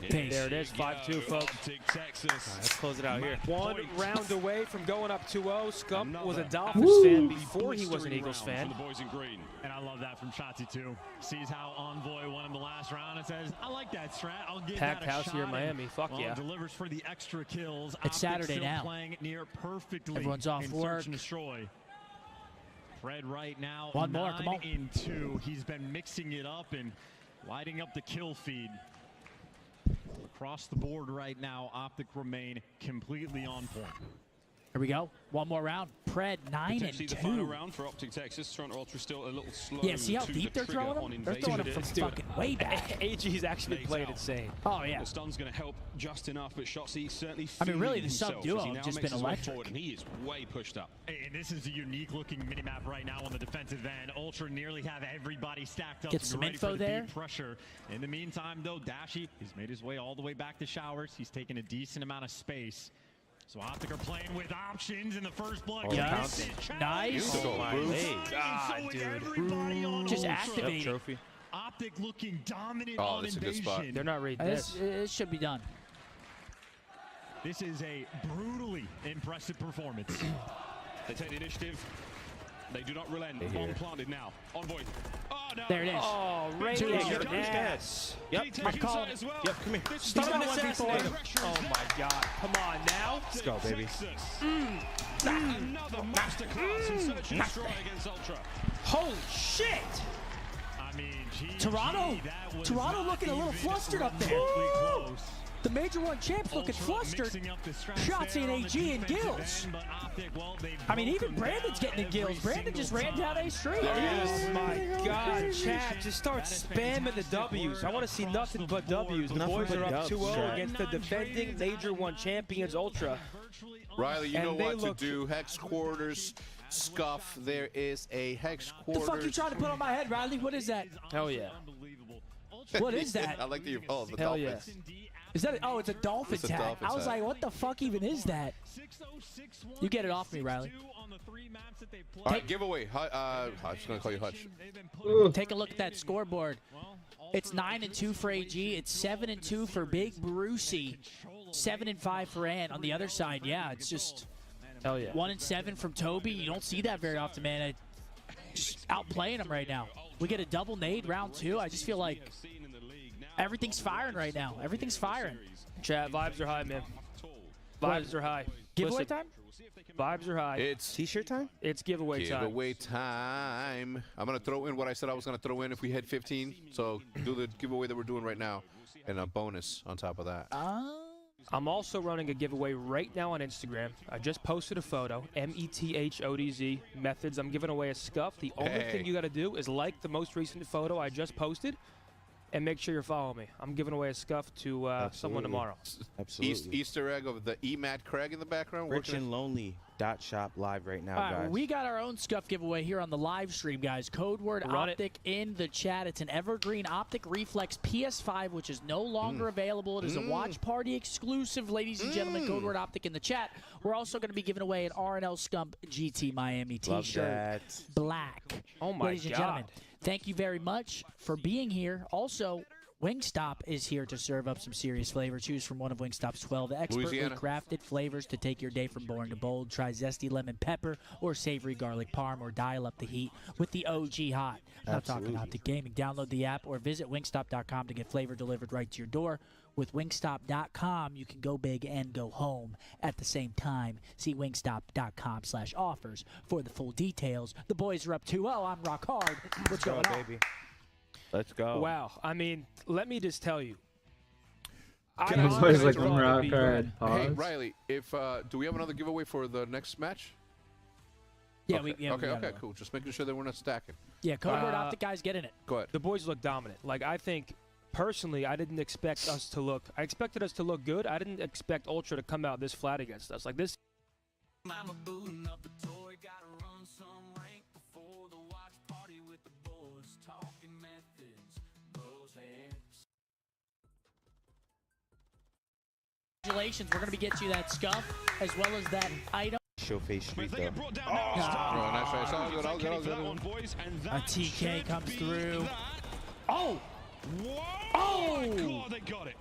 Peace. There it is, 5-2, folks. Optic Texas. Let's close it out here. One Point. round away from going up 2-0. Scump was a Another Dolphins fan before he was an blistering Eagles round fan. for the boys in green. And I love that from Shotzi too. Sees how Envoy won him the last round and says, I like that strat. I'll give Packed that a house shot. here in Miami. Fuck Well, yeah. delivers for the extra kills. It's Saturday still now. Playing near perfectly. Everyone's off in work. Search and destroy. Fred right now. One more, come on. 9 in 2. He's been mixing it up and lighting up the kill feed. Across the board right now, Optic remain completely on point. Here we go. One more round. Pred 9 Potentially and the final 2. round for Optic Texas. Toronto Ultra still a little slow. Yeah, see how to deep the they're trigger throwing on him? They're invasion. throwing him from Let's do it. fucking way back. AG's actually Lays played out. insane. Oh, yeah. The stun's going to help just enough, but Shotzi certainly I mean, really, feeling the sub himself duo as he have now just makes been his way electric. forward, and he is way pushed up. And this is a unique looking minimap right now on the defensive end. Ultra nearly have everybody stacked up Get to some be ready info for the there. deep pressure. In the meantime, though, Dashy has made his way all the way back to showers. He's taken a decent amount of space. So Optic are playing with options in the first blood. Oh, Yes. Nice. Beautiful. God, dude. Just Yep, activating. trophy. Optic looking dominant Oh, on that's a good spot. invasion. They're not reading This, this. it should be done. This is a brutally impressive performance. They take the initiative. They do not relent. Bomb planted now. Envoy. Oh, no. There it is. Oh, right Two there. down. Yes. Yep. I'm calling it. As well. Yep, come here. This is Start the on one assassinate him. pressure is Oh, there. my God. Come on now. Let's go, baby. Another masterclass in search and destroy against Ultra. Holy shit. I mean, GG, Toronto. that was Toronto not looking a little even flustered up there. remotely close. The Major 1 champs looking Ultra flustered. mixing up the strats Shotzi there and on the AG and defensive Gills. end, but Optic, well, they've I mean, even broken Brandon's down getting in every Gills. Brandon just single ran down time. A straight. Oh my God, chat, just start spamming the W's. I want to see nothing but W's. The Nothing boys but are up dubs, 2-0 chat. against the defending Major 1 champions, Ultra. Riley, you And know they what to look- do. Hex quarters, scuff. There is a hex The quarters. fuck you trying to put on my head, Riley? What is that? Hell yeah. What is that? I like the evolve. The Hell yeah. Dolphins. Is that? Oh, it's a dolphin It's a tag. dolphin I was tag. like, what the fuck even is that? You get it off me, Riley. All right, giveaway. I'm just gonna call you Hutch. Take a look at that scoreboard. It's 9 and 2 for AG. It's 7 and 2 for Big Brucey. 7 and 5 for Ant. On the other side, yeah, it's just Hell yeah. 1 and 7 from Toby. You don't see that very often, man. Just outplaying him right now. We get a double nade round 2. I just feel like everything's firing right now. Everything's firing. Chat, vibes are high, man. Vibes are high. Giveaway Listen, time? vibes are high. It's T-shirt time? It's giveaway time. giveaway time. I'm gonna throw in what I said I was gonna throw in if we hit 15. So do the giveaway that we're doing right now, and a bonus on top of that. I'm also running a giveaway right now on Instagram. I just posted a photo, METHODZ methods. I'm giving away a scuff. The only Hey. thing you got to do is like the most recent photo I just posted and make sure you're following me. I'm giving away a scuff to someone tomorrow. Absolutely. Easter egg of the EMAT Craig in the background. Rich working and Lonely .shop live right now, All right, guys. we got our own scuff giveaway here on the live stream, guys. Code word Run it. Optic in the chat. It's an Evergreen Optic Reflex PS5, which is no longer available. It is a watch party exclusive, ladies and gentlemen. Code word Optic in the chat. We're also going to be giving away an RNL Scump GT Miami Love T-shirt, that. black. Oh my ladies and gentlemen, thank you very much for being here. Also, Wingstop is here to serve up some serious flavor. Choose from one of Wingstop's 12 expertly Louisiana. crafted flavors to take your day from boring to bold. Try zesty lemon pepper or savory garlic parm, or dial up the heat with the OG hot. Not talking Absolutely. Optic Gaming. Download the app or visit wingstop.com to get flavor delivered right to your door. With wingstop.com, you can go big and go home at the same time. See wingstop.com/offers for the full details. The boys are up 2-0. I'm Rock Hard. What's Go, going on? baby. Let's go. Wow. I mean, let me just tell you. This plays like honestly thought rock it'd be hard. good. Hey, Pause. Riley, if do we have another giveaway for the next match? Yeah, okay. we okay, got okay, it. cool. Just making sure that we're not stacking. Yeah, Code Word Optic guys get in it. Go ahead. The boys look dominant. Like, I think, personally, I didn't expect us to look. I expected us to look good. I didn't expect Ultra to come out this flat against us. Like, this. Mama booting up a toy, gotta run some rank before the watch party with the boys, talking methods, blows heads. Congratulations, we're gonna be getting you that scuff as well as that item. Showface Street though. Oh, nice try. It's all good. All good. All good. A TK comes through. Oh! Oh! God, they got it.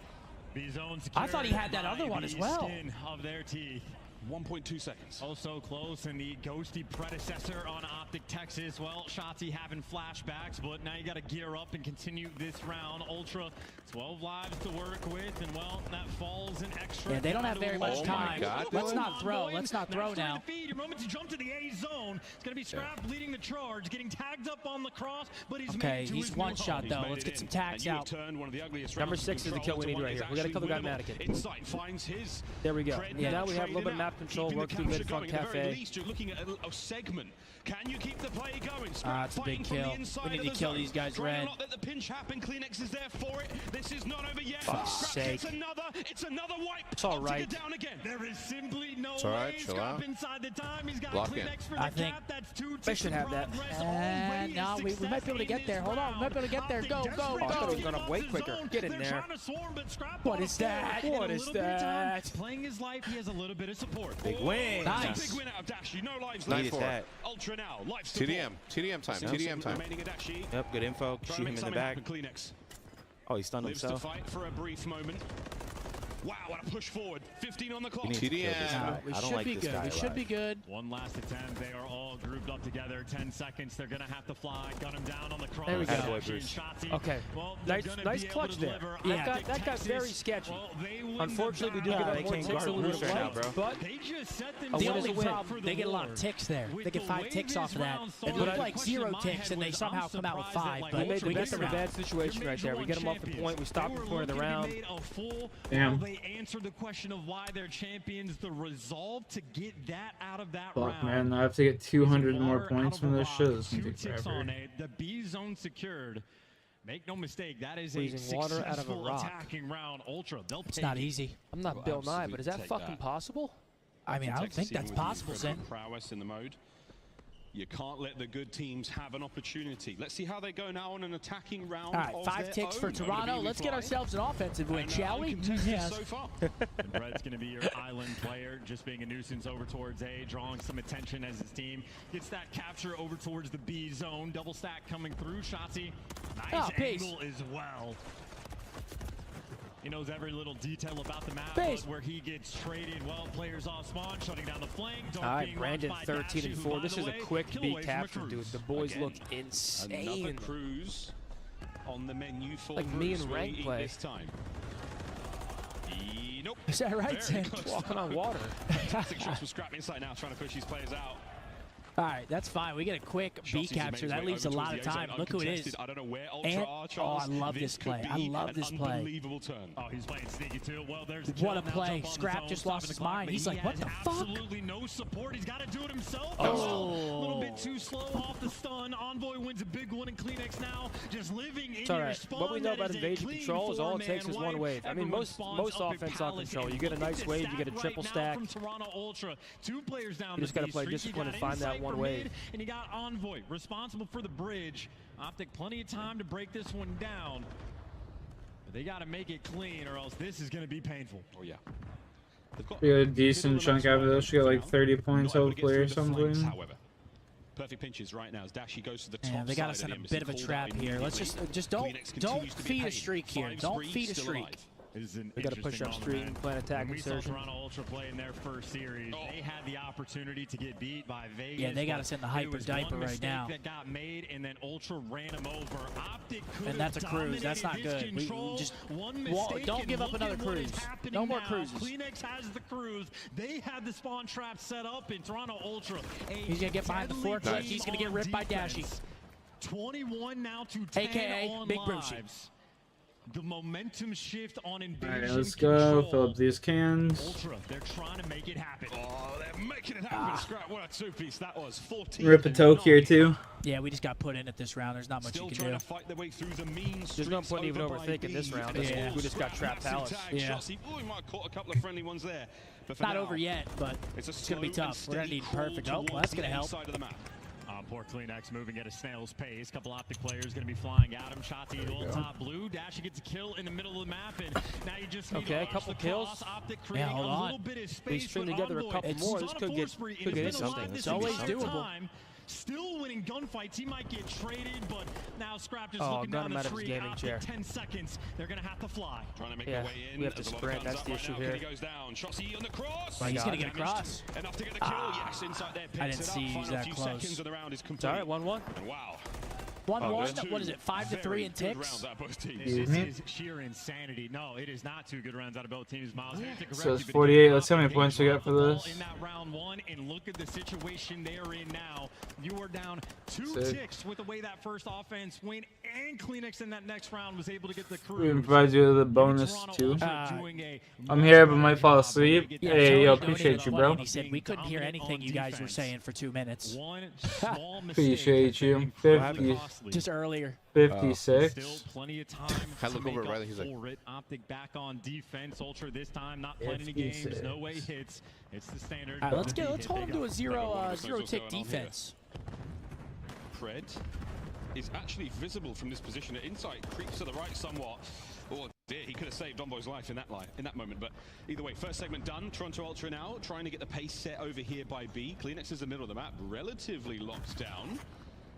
B-zone I thought he had that secured other one by as the well. skin of their teeth. 1.2 seconds. Oh, so close, and the ghosty predecessor on Optic Texas. Well, Shotzi having flashbacks, but now you got to gear up and continue this round. Ultra, 12 lives to work with, and well, that falls an extra. Yeah, they don't have very much time. God, Let's not throw. Let's not throw now. Your moment to jump to the A zone. It's going to be Scrap leading the charge, getting tagged up on the cross, but he's Okay, made it to he's his one new shot home. though. Let's get some tags out. Number 6 is the kill we need right here. We got to kill the guy Mannequin. Insight finds his. There we go. Yeah, now we have a little bit of map control, work through mid front At the very cafe. least, you're looking at a segment. Can you keep the play going? It's a big kill. We need to kill these guys red. Not let the pinch happen. Kleenex is there for it. This is not over yet. Fuck's sake. It's another wipe. It's all right. Down again. There is simply no It's all right, way. chill Scrap out. inside the time. He's got Lock in. Kleenex for the I think cap. That's 2 they should have that. No, we might be able to get there. Hold on, we might be able to get there. Go, go, Oh, I thought it go. was going up way quicker. Get in there. What is that? What is that? Playing his life, he has a little bit of support. Big win. Nice. Big win out of Dashi. No lives Needed left. that. Ultra now. Life support. TDM time. TDM time. Remaining at Dashi. Yep, good info. Shoot him in the back. Kleenex Oh, he stunned lives to himself. fight for a brief moment. Wow, what a push forward. 15 on the clock. We need to kill this TDM. guy. We I don't should like be this good. guy We should alive. be good. One last attempt. They are all grouped up together. 10 seconds. They're going to have to fly. Gun him down on the cross. There we go. Attaboy, Bruce. Okay. Well, they're Nice, gonna nice be able clutch to there. deliver. Yeah. That got Texas, very sketchy. well, they win Unfortunately, we do the get battle. a they more can't ticks guard than we would Bruce have right now, liked, bro. but They just set The themselves only up problem, for the they get a lot of Lord. ticks there. With They get the 5 way ticks this off of that. round It started, looked the like question 0 in my ticks, head and they was, somehow I'm come out with surprised 5. that, like, we made the Ultra best of a made bad it. situation They're right there. We get them off the champions. point. We stop They them were for the looking to round. be made a full. Damn. Well, they answered the question of why they're champions. The resolve to get that out of that Fuck, round. man. I have to get 200 more Water out points of from a this rock, shit. This is 2 gonna take ticks forever. on it. The B zone secured. Make no mistake, that is Squeezing a water out of a successful rock. attacking round. Ultra, they'll It's take not it. easy. I'm not Will Bill Nye, but is that absolutely take fucking that. possible? I mean, I don't think Texas that's even with the possible, Sin. incredible prowess in the mode. You can't let the good teams have an opportunity. Let's see how they go now on an attacking round. All right, of 5 their ticks for own. Over to Toronto. Beamy Let's get Fly. ourselves an offensive win, And, shall we? uncontested Yes. so far. And Brett's going to be your island player, just being a nuisance over towards A, drawing some attention as his team gets that capture over towards the B zone. Double stack coming through. Shotzi, nice peace. angle as well. He knows every little detail about the map, Peace. but where he gets traded, well, players off spawn, shutting down the flank. All right, Brandon 13 and 4. This is a quick beat capture, dude. The boys Again, look Another insane. cruise on the menu for Like me Bruce. in Will he rank eat play. this time. Nope. Is that right, Very Sin? close. Walking on water. Fantastic shots from Scrap inside now, trying to push these players out. All right, that's fine. We get a quick B Shotzi's capture. made That his way leaves a over lot towards of the A time. zone, Look who it is. uncontested. I don't know where Ultra And- are, oh, Charles. I love this could play. I be love an this play. Unbelievable turn. Oh, he's playing sneaky too. Well, there's the What kill. a Now play. jump on the Scrap zone, just stopping lost the his clock, mind. but He's he like, what has the fuck? absolutely no support. He's got to do it himself. Oh. A little bit too slow off the stun. Envoy wins a big one in Kleenex now. Just living in It's all your right. spawn. What we know That about is a invasion clean control is all it takes is four-man one wave. I mean, Everyone most spawns up in offense on Palace, control. and You get a look at nice this wave, you stack get a triple right now stack. From Toronto Ultra. 2 players down You just the gotta B play street. You discipline got and find that Insight one for wave. mid, and you got Envoy responsible for the bridge. Optic, plenty of time to break this one down. But they got to make it clean, or else this is going to be painful. Oh, yeah. They've got We got a middle decent of the chunk match out of this. We got like down. 30 points Not able to get hopefully through or the flanks, something. however. Perfect pinches right now as Dashi goes to the top Man, they got us side in of a the bit of a embassy, trap called out here. Let's immediately. just Kleenex don't continues to be feed a paid. streak here. Five Don't spree, feed a still streak. alive. Is an We got to push interesting up street moment. and plan attack When we saw insertion. Toronto Ultra play in their first series, they had the opportunity to get beat by Vegas. Yeah, they got but us in the it hyper was diaper one right mistake now. that got made, and then Ultra ran him over. Optic could And that's a have cruise. That's not dominated his good. We control. just One won't- mistake, don't and give up look another at what is cruise. happening No more now. cruises. Kleenex has the cruise. They had the spawn trap set up in Toronto Ultra. He's gonna get behind the forklift. He's gonna get ripped by Dashi. 21 now to 10 AKA on Big Brucey. lives. The momentum shift on Invasion. All right, let's go. Fill up these cans. Ultra, they're trying to make it happen. Oh, they're making it happen. Scrap, what a two-piece that was. 14. Rip a Toke here too. Yeah, we just got put in at this round. There's not much Still you can trying do. to fight their way through the mean There's no streets point even over by overthinking this B. round. Yeah. We just got trapped palace. Yeah. Oh, he might have caught a couple of friendly ones there. But for Not now, over yet, but it's it's going to be slow and tough. We're going to steady need crawl perfect. Oh, well, towards that's going the to help. inside of the map. Poor Kleenex moving at a snail's pace. Couple optic players going to be flying at him. Shotzi on top blue. Dashy gets a kill in the middle of the map, and now you just need Okay, to couple the kills. cross. Optic Yeah, creating hold a on. little bit of space. We string with together a Envoy. couple It's more. on This a could get- 4 spree, and could it's get been alive something. this It's always entire doable. time. Still winning gunfights. He might get traded, but now Scrap just Oh, looking got down him the out of his tree. gaming Optic, chair. 10 seconds. They're going to have to fly. Trying to make Yeah, their way in. we have to There's a lot of sprint. guns That's up the right issue now. here. Kenny goes down. Shotzi on the cross. He's going to get Damaged. across. Enough to get the kill. Yes, inside there. Picks I didn't it up. see you Final that few close. seconds of the round is It's complete. all right, 1-1. And wow. 1-1. What is it? 5-3 in Very good ticks. rounds out of both teams. This is sheer insanity. No, it is not 2 good rounds out of both teams, Miles. I have to correct So it's you, but 48. Let's see how many Optic points we got for ball this. in that round 1, and look at the situation they are in now. You are down 2 Sick. ticks with the way that first offense went, and Kleenex in that next round was able to get the We crew. can provide you with a bonus Toronto too. Ultra doing a I'm here, but might fall asleep. Yeah, Hey, Tony yo, donated appreciate you, a bro. 20. He said we couldn't hear anything you guys were saying for 2 minutes. One small mistake Appreciate has you. been incredibly 50. costly. Just earlier. 56. Still plenty of time I to look make over at up Riley, he's like- for it. Optic back on defense. Ultra this time not playing any games. 56. No way hits. It's the standard. All right, let's D let's hit. hold They him to go. a zero what's tick going on here. defense. Pred is actually visible from this position. At insight creeps to the right somewhat. Oh dear, he could have saved Dombo's life in that moment. But either way, first segment done. Toronto Ultra now trying to get the pace set over here by B. Kleenex is the middle of the map, relatively locked down.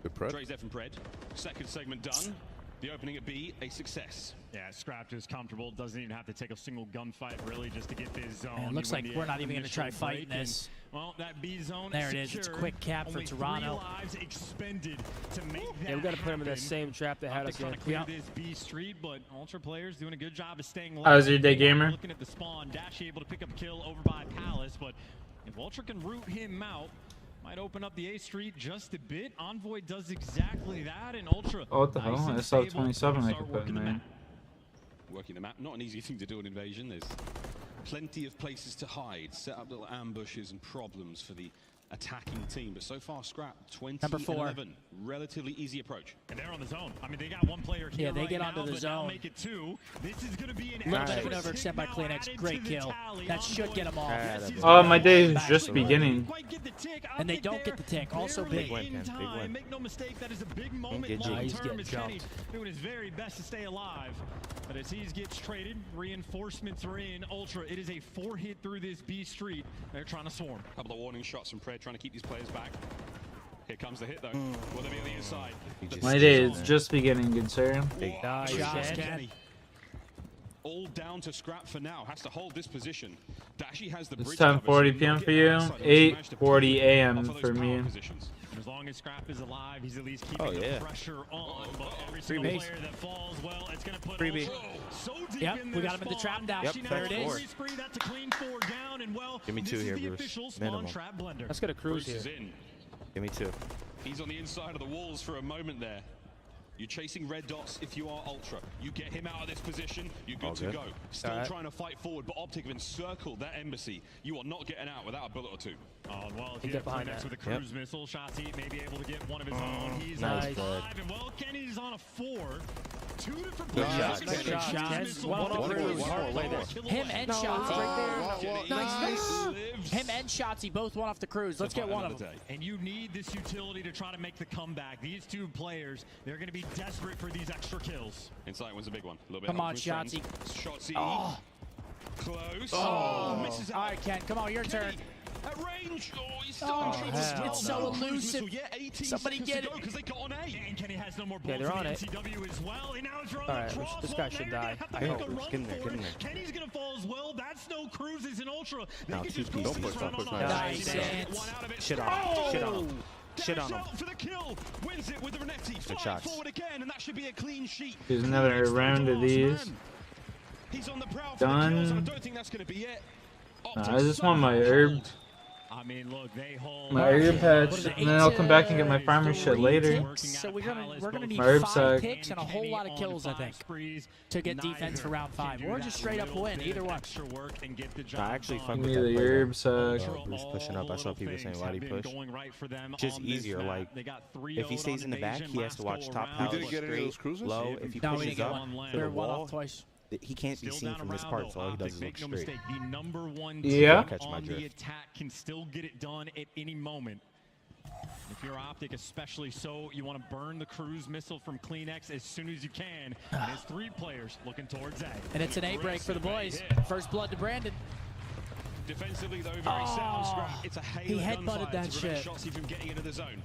Good Pred. Dre's there from Pred. Second segment done. The opening at B, a success. Yeah, Scrapped is comfortable. Doesn't even have to take a single gunfight really just to get this zone. Man, it You looks win like the we're not even going to try initial fighting break, and, this. well, that B zone There it is. It's a secured. quick cap for Only 3 Toronto. lives expended to make that Yeah, we got to put him in that happen. same trap that had Optic us trying in. to clear Yep. this B street, but Ultra players doing a good job of staying low. How's your day, gamer? Looking at the spawn, Dashi able to pick up a kill over by Palace, but if Ultra can root him out, might open up the A street just a bit. Envoy does exactly that, and Ultra. Oh, what the nice hell? and I saw stable. 27 I Start could put working in the there. map. Working the map, not an easy thing to do in Invasion. There's plenty of places to hide, set up little ambushes and problems for the attacking team. But so far, Scrap 20 Number 4. 11, relatively easy approach. And they're on the zone. I mean, they got one player here. Yeah, they right get now, onto the but now zone. Make it 2. This is going to be an Little bit of extra an overextend tick by now Kleenex. added Great to the kill. tally. That should Envoy- get him off. Yes, he's Oh, gonna my day is back. just They beginning. quite get the tick. And they Optic don't get the there, tick. Also barely big. win, in Ken. Big time. win. Make no mistake, that is a big moment get long jumped. He's term getting as Kenny jumped. doing his very best to stay alive. But as he gets traded, reinforcements are in. Ultra, it is a 4-hit through this B street. They're trying to swarm. Couple of warning shots from Pred trying to keep these players back. Here comes the hit though. Will they be on the inside? My day is just beginning, good sir. Nice, Shots, Ken. Ken. All down to Scrap for now. Has to hold this position. Dashi has the It's bridge 10:40 cover, so p.m. he'll for get you. outside, but he's managed to 8:40 pivot a.m. off of those for power me. positions. And as long as Scrap is alive, he's at least keeping Oh, yeah. the pressure on. But every Free single base. player that falls, well, it's going to put Freebie. Ultra so deep Yep, in we their got him in the trap spawn. down. Yep, Dashi now there has it a is. free spree. That's a clean 4 down. And well, Give me this 2 is here, the Bruce. official spawn Minimum. trap blender. Let's get a cruise Bruce is here. in. Give me 2. He's on the inside of the walls for a moment there. You're chasing red dots if you are Ultra. You get him out of this position, you're good All to good. go. Still All right. trying to fight forward, but Optic have encircled that embassy. You are not getting out without a bullet or 2. Oh, well, if He you get have behind Kleenex that. with a cruise missile, Shotzi may be able to get one of his own. He's nice, on bud. 5, and well, Kenny's on a 4. 2 different Good players. shot, Second good cruise shot. missile. One on the cruise, one more, way there. Him and Shotzi. Nice. Him and Shotzi both went off the cruise. Let's get one of them. And you need this utility to try to make the comeback. These 2 players, they're going to be desperate for these extra kills. Inside one's a big one. A little bit Come help on, from his Shotzi. friends. Shotzi. Oh. Close. Oh. Misses out. All right, Ken, come on, your turn. At range. Oh, he's still Oh, in trouble. hell it's so no. elusive. Yeah, 18 Somebody seconds get to it. go because they got on A. And Kenny has no more Yeah, bullets they're on in it. the NCW as well. And now it's running All right, across. this guy should die. I I hope. hope. Get Get in there, get in there. Kenny's going to fall as well. That's no cruises in Ultra. They Now can two just go pieces. this Don't push, round don't on push, Nice. nice. Nice. One out of it. Shit on him. Shit on him. Shit on Dash him. out for the kill. Wins it with the Renetti. Flying shots. forward again, and that should be a clean sheet. There's another round of these. He's on the prowl for Done. the kills, and I don't think that's going to be it. I just want my herb. I mean, look, they hold My herb patch, and then I'll come back and get my farmer shit later. So we're gonna need My herb 5 sack. picks and a whole lot of kills, I think, to get defense for round 5, or just straight up win. Either one. I actually fuck Give with me that the play herb though. sack. Bruce pushing up. I saw people saying, why do you push? Just easier. Like, if he stays in the back, he has to watch top We house, didn't get any of those cruises? low. If he No, we pushes didn't get up one. to They're the one wall, off twice. he can't be seen from this part, so all he does is look straight. Yeah. Catch my On the drift. attack can still get it done at any moment. If you're Optic, especially so, you want to burn the cruise missile from Kleenex as soon as you can. And it's 3 players looking towards A. And it's an A break for the boys. First blood to Brandon. Defensively, though, very sound scrap. It's a hail He of headbutted gunfire that to prevent shit. Shotzzy from getting into the zone.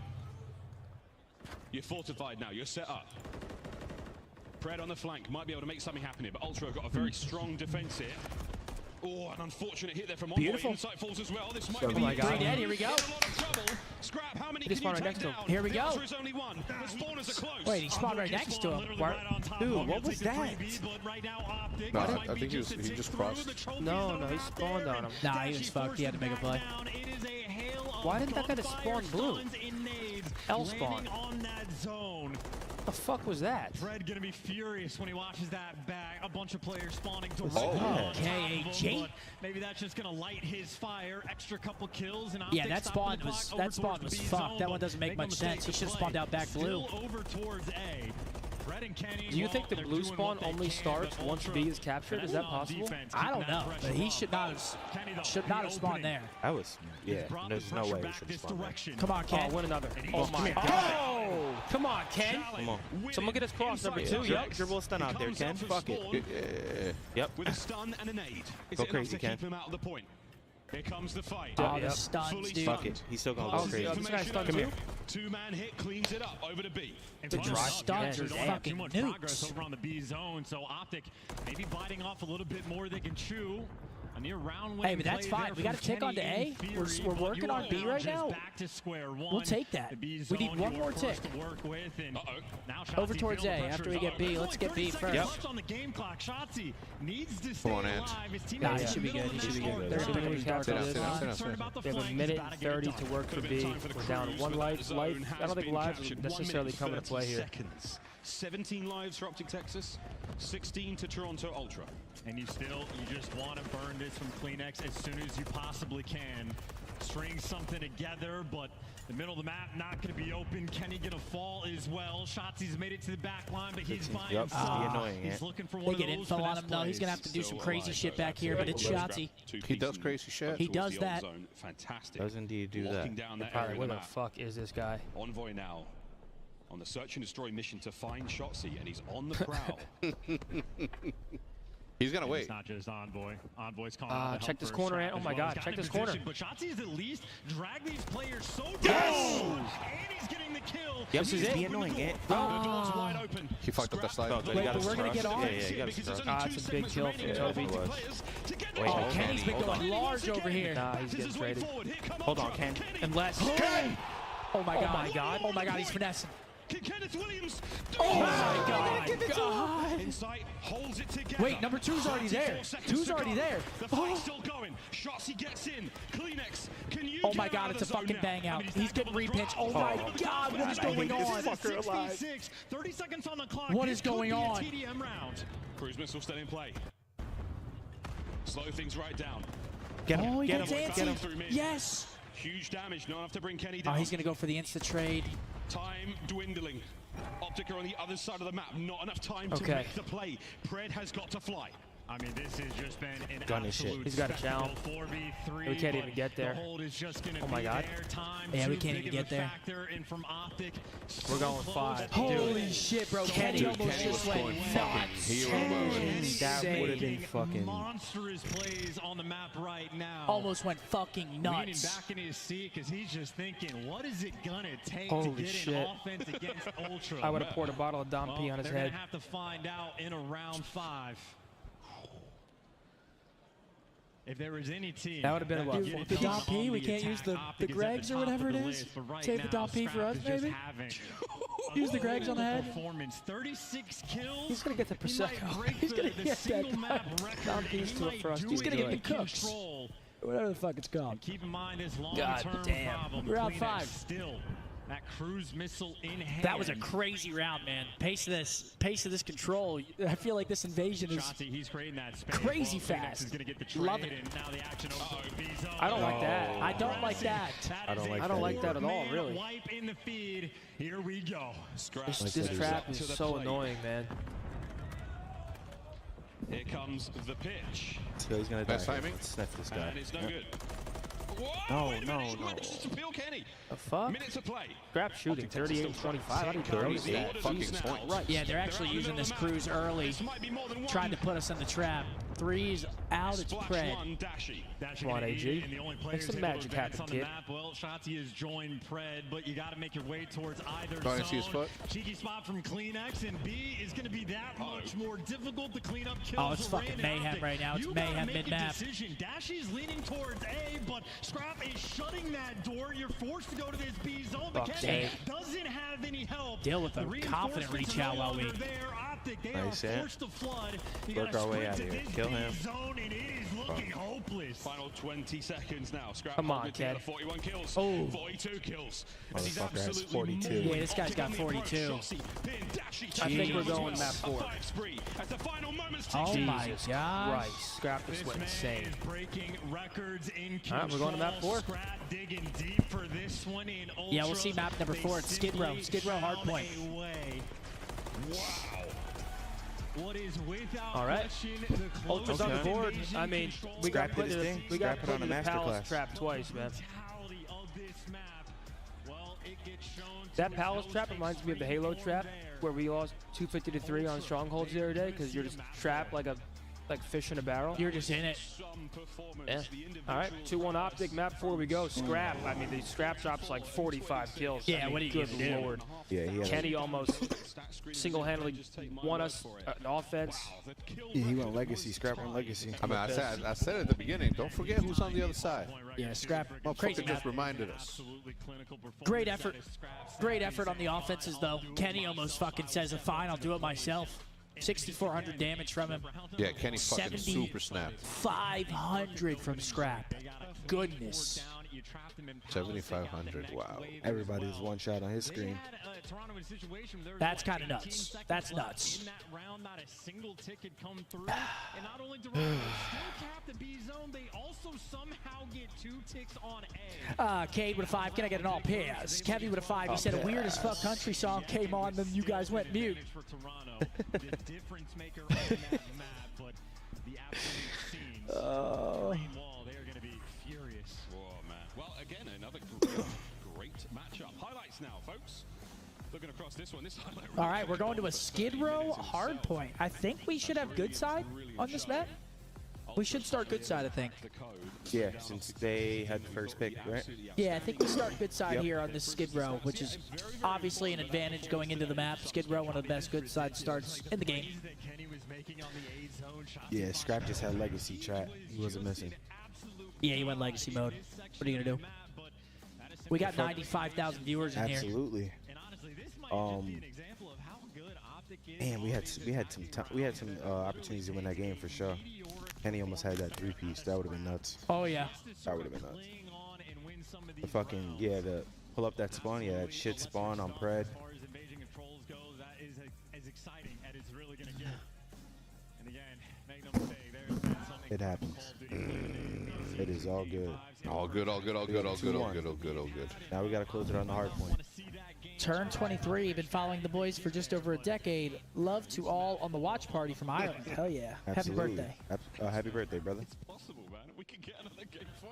You're fortified now. You're set up. Pred on the flank might be able to make something happen here, but Ultra have got a very strong defense here. Oh, an unfortunate hit there from Envoy. Beautiful. Insight falls as well. This might Oh be my the God. Here we go. In a lot of trouble. Scrap, how many He just can you spawned right take next to him. down? Here we The go. answer is only one. The spawners are close. Wait, he spawned right next to him. Dude, what was that? No, I think he just crossed. No, he spawned on him. Nah, he was fucked. He had to make a play. Why didn't that guy just spawn blue? L spawn. On that zone. The fuck was that? Fred gonna be furious when he watches that back. A bunch of players spawning to KAG. but maybe that's just gonna light his fire. Extra couple kills and Yeah, that spawn was fucked. That one doesn't make much sense. He should have spawned out back blue. Still over towards A. Fred and Kenny, Do you well, think the they're blue doing spawn what they only can, starts but once Ultra B is captured? Is that on possible? defense, I don't keeping that know, but pressure he on. should not have spawned there. That was, yeah, Brought there's the no pressure way he back should have this spawned there. direction. Come on, Ken. Oh, win another. And Oh he's my got god. it. Oh! Come on, Ken. Come on. Someone get us cross number Inside 2. the Yep. Tokes. Dribble a stun He out there, comes Ken. out for Fuck it. spawn Yep. with a stun and a nade. Is Go it enough crazy, to Ken. keep him out of the point? Here comes the fight. Oh, the Yep. stuns, Fully dude. Fuck it. He's still gonna Passes go crazy. this guy's stunned information too? over. 2-man hit cleans it up over to B. The stuns are There's fucking too much progress nukes. over on the B zone, so Optic maybe biting off a little bit more they can chew. A near round Hey, but that's fine. We got to tick on to A. We're working on B right now. Back to square one. We'll take that. We need one more tick. Over towards A. After we get B, let's get B first. Yep. On the game clock, Shotzzy needs to stay Come on, Ant. alive. His team Nah, he should be good. He should be good. They're gonna be captured Sit this. down, sit down, sit down. They have a minute and 30 to work for B. We're down to 1 life. I don't think lives are necessarily come into play here. Seconds. 17 lives for Optic Texas, 16 to Toronto Ultra. And you just want to burn this from Kleenex as soon as you possibly can. String something together, but the middle of the map not going to be open. Kenny going to fall as well. Shotzi's made it to the back line, but he's by Yep, himself. be annoying, He's Ant. looking for They one of get those info on finesse him, though. He's going to have to do some crazy shit back here, but it's Shotzi. He does crazy shit. He does that. Fantastic. Does indeed do Locking that. down that Probably, area where of the the map. fuck is this guy? Envoy now on the search and destroy mission to find Shotzi, and he's on the prowl. He's gonna wait. It's not just Envoy. Envoy's calling out the Check help this for corner, Scrap Ant. Oh as my well. god, He's check gotten this in corner. position, But Shotzi has at least dragged these players so down. And he's getting the kill. Yep, This is just it. be annoying, Ant. The door's wide open. He fucked up that slide. Oh, good. Wait, You gotta but we're gonna scrub. get on. Yeah, yeah, you gotta Because scrub. there's only It's 2 a big segments kill remaining for for Toby. Optic It was. players to get Wait, the hold Oh, on. Kenny's been Hold on. going large over here. Nah, he's This getting is way traded. forward. Here come Hold on, Ultra. Ken. Unless. Oh my god. Oh my god, he's finessing. Kenneth Williams. Oh my god. Insight holds it together. Wait, number 2's already there. 34 seconds 2's to already go. there. The fight's still going. Shotzi gets in. Kleenex, can you Oh get my out god, of it's a the zone fucking now? bang out. I mean, He's getting repitched. Oh my god, what is going on? 66, 30 seconds on the clock. What This is going could be a on? TDM round. Cruise missile still in play. Slow things right down. Get Oh, him. he Get gets him. Get him. antsy. Yes. Huge damage, not enough to bring Kenny Oh, down. he's gonna go for the insta trade. Time dwindling. Optic are on the other side of the map. Not enough time to Okay. make the play. Pred has got to fly. I mean, this has just been an Gun his shit. absolute He's got a spectacle. challenge. 4v3, We can't but even get there. The hold is just gonna Oh my be god. there. Time Yeah, we too can't big even of get a there. factor, and from Optic, We're so going close 5. to Holy it. shit, bro. Kenny Dude, almost Kenny just was went going fucking nuts. hero mode. That would have been Making fucking. monstrous plays on the map right now. Almost went fucking Leaning nuts. back in his seat because he's just thinking, what is it gonna take Holy to get shit. an offense against Ultra? I would have poured a bottle of Dom P on his they're head. gonna have to find out in a round 5. If there was any team That would have been a that what, could get The it Dom done P, on we the can't attack, use the Optic is at Gregs or top whatever of it the is. list, but right Save the now, Dom P for Scrap us, is just maybe? having Use the Gregs on the head. Performance, 36 kills. He's gonna get the He might Prosecco. break He's gonna the get single that map record. Dom P's He to a might thrust. do He's it gonna get in the cooks. control. Whatever the fuck it's called. And keep in mind this God long-term damn. problem. Round Kleenex 5. Still, that cruise missile in hand. That was a crazy round, man. Pace of this control. I feel like this invasion is Shotzi, he's creating that space. crazy Well, Kleenex fast. is gonna get the Love trade, it. and now the action over to the B-zone. I don't like that. I don't like that. I don't like that at all, really. Wipe in the feed. Here we go. This trap is so annoying, man. Here comes the pitch. So he's gonna die. Best timing. Let's sniff this guy. And it's no Yep. good. Whoa, No, wait a no, minute, he no. manages to peel Kenny. The fuck? Minutes to play. Scrap shooting, 38-25. I didn't even notice that. Fucking Jesus points. Christ. Yeah, they're actually using this cruise early, trying to put us in the trap. Threes out, it's Pred. Come on, AG. Make some magic happen, kid. Well, Shotzi has joined Pred, but you got to make your way towards either Trying zone. to see his foot. Cheeky spot from Kleenex, and B is going to be that much more difficult to clean up kills. Oh, it's for fucking Rand mayhem Optic. right now. It's You gotta mayhem make a mid-map. decision. Dashy's leaning towards A, but Scrap is shutting that door. You're forced to go to this B zone, but Fuck's Kenny sake. doesn't have any help. Deal with The a confident reinforcements reach are out no while we longer there. Optic, they Nice, are yeah. forced to flood. You Work gotta our way sprint out to of here. this Kill B him. zone, and it is looking hopeless. Final 20 seconds now. Scrap Come on, holding together, kid. 41 kills, Oh. 42 kills. And he's Motherfucker has absolutely 42. moving. Yeah, this guy's got 42. Shotzi, then Dashy I think we're takes going as map well. 4. A 5 spree as the final moments Oh tick my down. god. Right. Scrap this This went man insane. is breaking records in control. All right, we're going to map 4. Scrap digging deep for this one in Ultra. Yeah, we'll see map number 4. It's Skid Row. Skid Row hardpoint. Wow. What is without All right. question the Ultra's on the closest board. invasion I mean, control we got Scrap put his in thing. we got Scrap it put on in a the palace masterclass. trap twice, man. mentality of this map. Well, it gets shown to That its palace host trap reminds me of the Halo trap, where we lost 250-3 on strongholds the other day because you're just trapped like fish in a barrel. You're just in it. Some performance. Yeah. The All right, 2-1 Optic, map 4 we go. Scrap. I mean, the Scrap drop's like 45 kills. Yeah, I mean, what are you good gonna do? lord. Yeah, he had Kenny almost single-handedly won us an offense. Yeah, he went legacy. Scrap went legacy. I mean, I said at the beginning, don't forget who's on the other side. Yeah, Scrap. Crazy Motherfucker map. just reminded us. Great effort. Great effort on the offenses, though. Kenny almost fucking says, fine, I'll do it myself. 6,400 damage from him. Yeah, Kenny fucking super snapped. 500 from Scrap. Goodness. 7,500. Wow. Everybody's one shot on his screen. That's kind of nuts. That's nuts. In that round, not a single tick had come through. And not only do still cap the B zone, they also somehow get 2 ticks on A. Cade with a 5. Can I get an all pass? Kevy with a 5. He said a weird as fuck country song came on, then you guys went mute. For Toronto, the difference maker on that map, but the absolute scenes. Green wall, they are going to be furious. Whoa, man. Well, again, another great matchup. Highlights now, folks. Looking across this one, this highlight. All right, we're going to a Skid Row hard point. I think we should have good side on this map. We should start good side, I think. Yeah, since they had the first pick, right? Yeah, I think we start good side Yep. here on this Skid Row, which is obviously an advantage going into the map. Skid Row, one of the best good side starts in the game. Yeah, Scrap just had legacy trap. He wasn't missing. Yeah, he went legacy mode. What are you gonna do? We got 95,000 viewers in here. Absolutely. Man, we had some opportunities to win that game for sure. Kenny almost had that 3-piece. That would have been nuts. Oh yeah. That would have been nuts. The fucking the pull up that spawn, yeah, that shit spawn on Pred. It happens. It is all good. All good, all good, all good, all good, all good, all good, all good. Now we gotta close it on the hard point. Turn 23. Been following the boys for just over a decade. Love to all on the watch party from Ireland. Hell yeah. Absolutely. Happy birthday. Happy birthday, brother. Possible, man. We could get another game 5.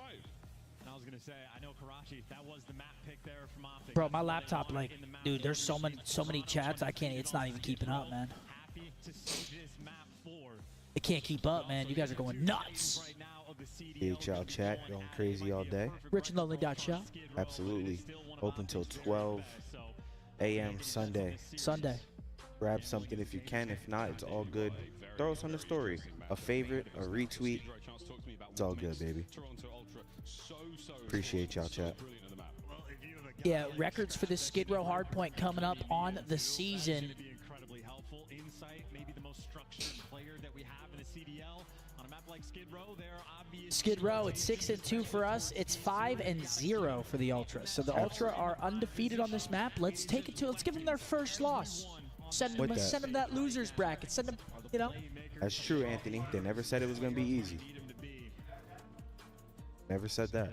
And I was going to say, I know Karachi, that was the map pick there from Optic. Bro, my laptop, like, dude, there's so many chats. I can't. It's not even keeping up, man. Happy to see this map 4. It can't keep up, man. You guys are going nuts. Right now of the CDL. DHL chat going crazy all day. RichAndLonely.shop. Absolutely. Open till 12 a.m. Sunday. Sunday. Grab something if you can. If not, it's all good. Throw us on the story. A favorite, a retweet. It's all good, baby. Appreciate y'all, chat. Yeah, records for this Skid Row hardpoint coming up on the season. Incredibly helpful insight, maybe the most structured player that we have in the CDL on a map like Skid Row, it's 6-2 for us. It's 5-0 for the Ultra. So the Ultra are undefeated on this map. Let's take it to. Let's give them their first loss. Send them that losers bracket. Send them, you know. That's true, Anthony. They never said it was gonna be easy. Never said that.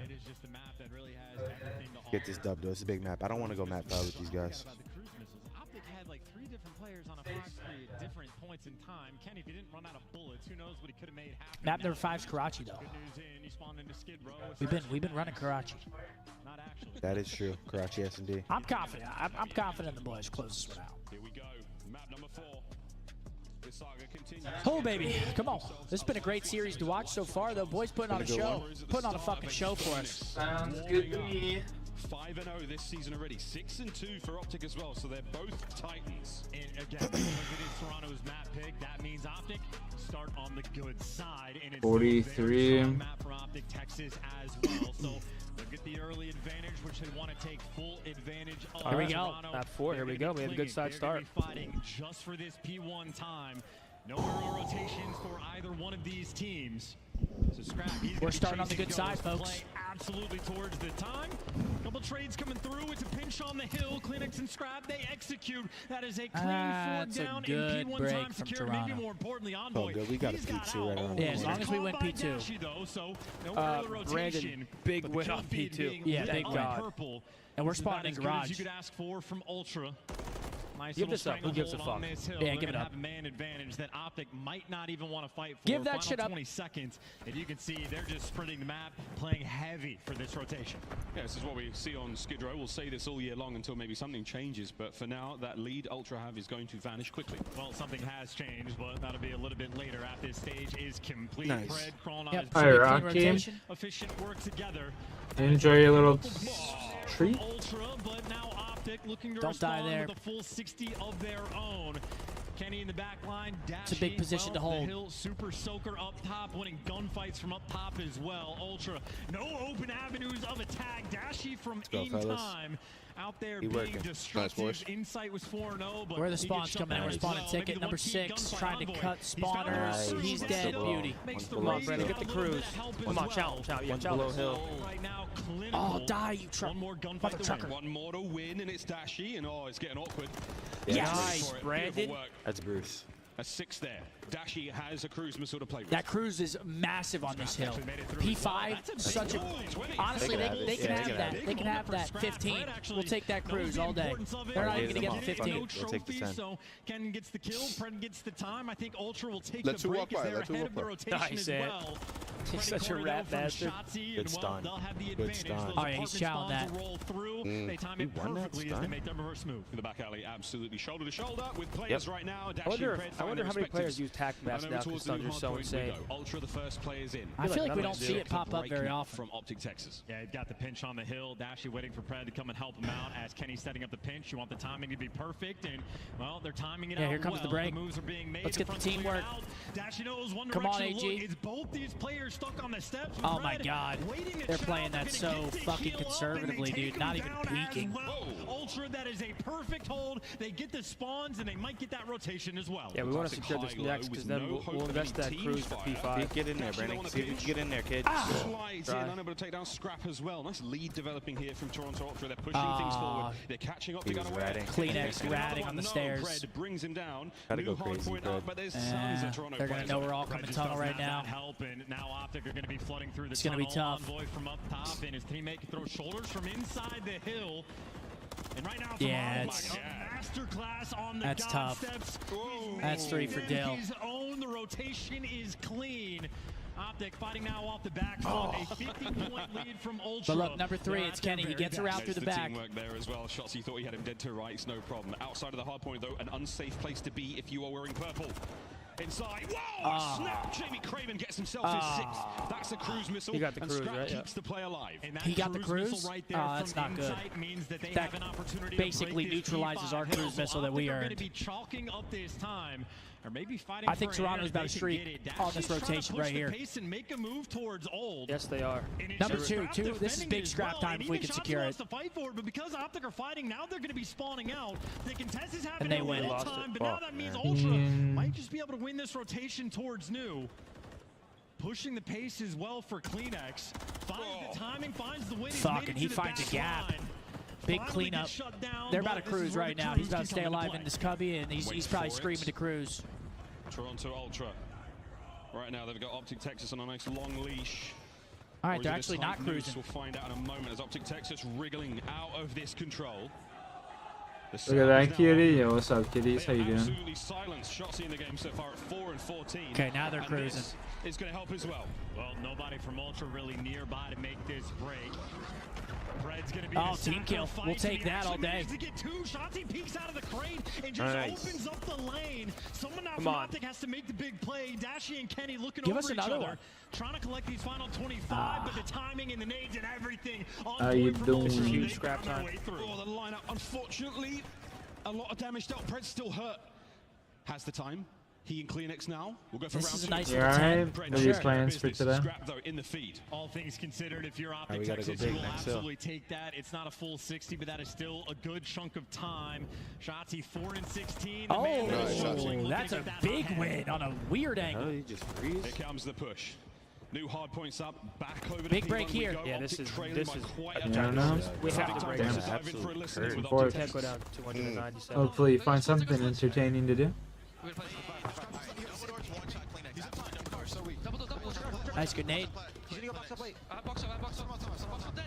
Get this dub, though. It's a big map. I don't want to go map 5 with these guys. Optic had like 3 different players on a 5-3 at different points in time. Kenny, if he didn't run out of bullets, who knows what he could have made happen. Map number 5's Karachi, though. We've been running Karachi. That is true. Karachi S&D. I'm confident. I'm confident the boys close this one out. Here we go. Map number 4. This saga continues. Oh, baby. Come on. This has been a great series to watch so far, though. Boys putting on a show. Putting on a fucking show for us. Sounds good to me. 5-0 this season already. 6-2 for Optic as well, so they're both Titans. And again, because it is Toronto's map pick, that means Optic start on the good side. And it's 43. a strong map for Optic, Texas as well. So they'll get the early advantage, which they want to take full advantage of. Here we go. Toronto. Map 4. Here we go. We have a good side start. They're gonna be fighting just for this P1 time. No early rotations for either one of these teams. So Scrap, we're starting on the good side, folks. Absolutely towards the time. Couple trades coming through. It's a pinch on the hill. Clinics and Scrap, they execute. That is a clean 4 down in P1 time secure. Maybe more importantly, Envoy. We got a P2 right on. Yeah, as long as we win P2. Though, so no early rotation, Brandon, big win on P2. Yeah, big God. Purple. And we're spawning in garage. You could ask for from Ultra. Nice give this up. Who gives a fuck? Yeah, give it up. Have a man advantage that Optic might not even want to fight for. Give that shit up. 20 seconds, and you can see they're just sprinting the map, playing heavy for this rotation. Yeah, this is what we see on Skid Row. We'll say this all year long until maybe something changes, but for now, that lead Ultra have is going to vanish quickly. Well, something has changed, but that'll be a little bit later after this stage is complete. Nice. Fred crawling on Yep. his All right, Rocky. efficient work together. Enjoy your little treat. Ultra, but now Optic looking to Don't die respond there. with a full 60 of their own. Kenny in the back line. It's a big position to hold. The Hill, Super Soaker up top, winning gunfights from up top as well. Ultra, no open avenues of attack. Dashy from in time. Out there being destructive. Insight was 4-0, but where are the spawns coming in? We're spawning ticket number 6, trying to cut spawners. He's dead, beauty. Come on, Brandon, get the cruise. Come on, challenge. Yeah, challenge. Oh, die, you truck. One more gunfight to win. One more to win, and it's Dashy, and it's getting awkward. Yes. Nice, Brandon. That's Bruce. A 6 there. Dashy has a cruise missile to play with. That cruise is massive on this hill. P5, such a... Honestly, they can have that. They can have that 15. We'll take that cruise all day. They're not even going to get the 15. We'll take the 10. So Ken gets the kill, Pred gets the time. I think Ultra will take Let's the break walk as by, they're let's ahead walk of the by. rotation as well. He's such a rat bastard. Good stun. Good stun. Oh, yeah, he's challenged that. Roll through. They time it perfectly as they make their reverse move. In the back alley, absolutely shoulder to shoulder with players right now. I wonder how many players use tac mask now because Thunder is so insane. Ultra the first players in. I feel like we don't see it pop up very often. From Optic Texas. Yeah, he's got the pinch on the hill. Dashy waiting for Pred to come and help him out as Kenny's setting up the pinch. You want the timing to be perfect, and well, they're timing it out. Yeah, here comes the break. The moves are being made. Let's get the teamwork. Dashy knows one Come on, direction to AG. look. It's both these players stuck on the steps. Oh my God, they're playing that so fucking conservatively, dude. Not even peeking. Ultra, that is a perfect hold. They get the spawns, and they might get that rotation as well. Yeah, we want to secure this next because then we'll invest that cruise for P5. Get in there, Brandon. See if you can get in there, kid. Slides in, unable to take down Scrap as well. Nice lead developing here from Toronto Ultra. They're pushing things forward. They're catching up. They got away. Kleenex ratting on the stairs. Pred brings him down. Gotta go crazy, Pred. But there's tons of Toronto they're gonna know we're all coming tunnel right now. Helping. Now Optic are gonna be flooding through the It's gonna be tough. Envoy from up top, and his teammate can throw shoulders from inside the hill. And right now, yeah, it's masterclass on the that's tough. Steps. That's 3 for Dill. His own. The rotation is clean. Optic fighting now off the back. A 50-point lead from Ultra. But look, number 3, it's Kenny. He gets her out through the back. Teamwork there as well. Shots, he thought he had him dead to rights, no problem. Outside of the hard point, though, an unsafe place to be if you are wearing purple. Inside, whoa! Snap! Jamie Craven gets himself his 6th. That's a cruise missile. He got the cruise, and Scrap right? keeps the play alive. He got the cruise? Right there that's not good. That basically neutralizes our cruise missile that we earned. Be chalking up this time. Or maybe fighting I think Toronto's about to streak on this rotation right here. And make a move towards Old. Yes, they are. Number 2, this is big Scrap time if we can secure it. To fight for it, but because Optic are fighting, now they're going to be spawning out. The contest is happening and they win. Time, but now that means Ultra might just be able to win this rotation towards New. pushing the pace as well for Kleenex. Finds the timing, finds the win. Fucking, he finds a gap. Big cleanup. They're about to cruise right now. He's about to stay alive in this cubby, and he's probably screaming to cruise. Toronto Ultra. Right now, they've got Optic Texas on a nice long leash. All right, they're actually not cruising. We'll find out in a moment as Optic Texas wriggling out of this control. Look at that kitty. Yo, what's up, kitties? How you doing? Absolutely silenced. Shotzzy in the game so far at 4 and 14. Okay, now they're cruising. It's going to help as well. Well, nobody from Ultra really nearby to make this break. Fred's gonna be team kill. We'll take that all day. To get 2 shots, he peeks out of the crate and just opens up the lane. Someone now from Optic has to make the big play. Dashi and Kenny looking over each other, trying to collect these final 25, but the timing and the nades and everything. How you doing? This is huge scrap time. Oh, the lineup, unfortunately, a lot of damage dealt. Fred's still hurt. Has the time. He and Kleenex now. We'll go for this round is a 2. nice What are your plans for today? Scrap, though, in the feed. All things considered, if you're Optic we gotta Texas, go you big will next absolutely take that. It's not a full 60, but that is still a good chunk of time. Shotzzy 4 and 16. Oh, that's a big win on a weird angle. Oh, he just freeze. Here comes the push. New hard points up, back over to Big P1 break we here. go. Yeah, Optic this is trailing by quite a I don't know. We have to break Damn. this. Diving for a listen with Fourth. Optic Tech go down 297. Hopefully you find something entertaining to do. Nice grenade. He's gonna go box up late. Box up, box up. Box up dead.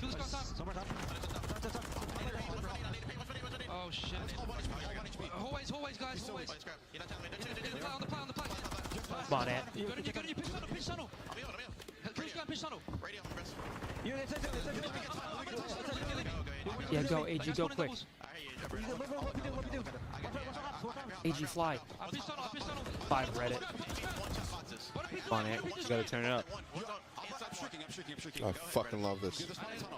Kill this guy top. Oh shit. Hallways, guys, hallways. On the play. Come on, Ant. Go to your pitch tunnel. Kill this guy, pitch tunnel. Yeah, go, AG, go quick. AG, fly. 5 Reddit. Come on, Ant. You gotta turn it up. I fucking love this.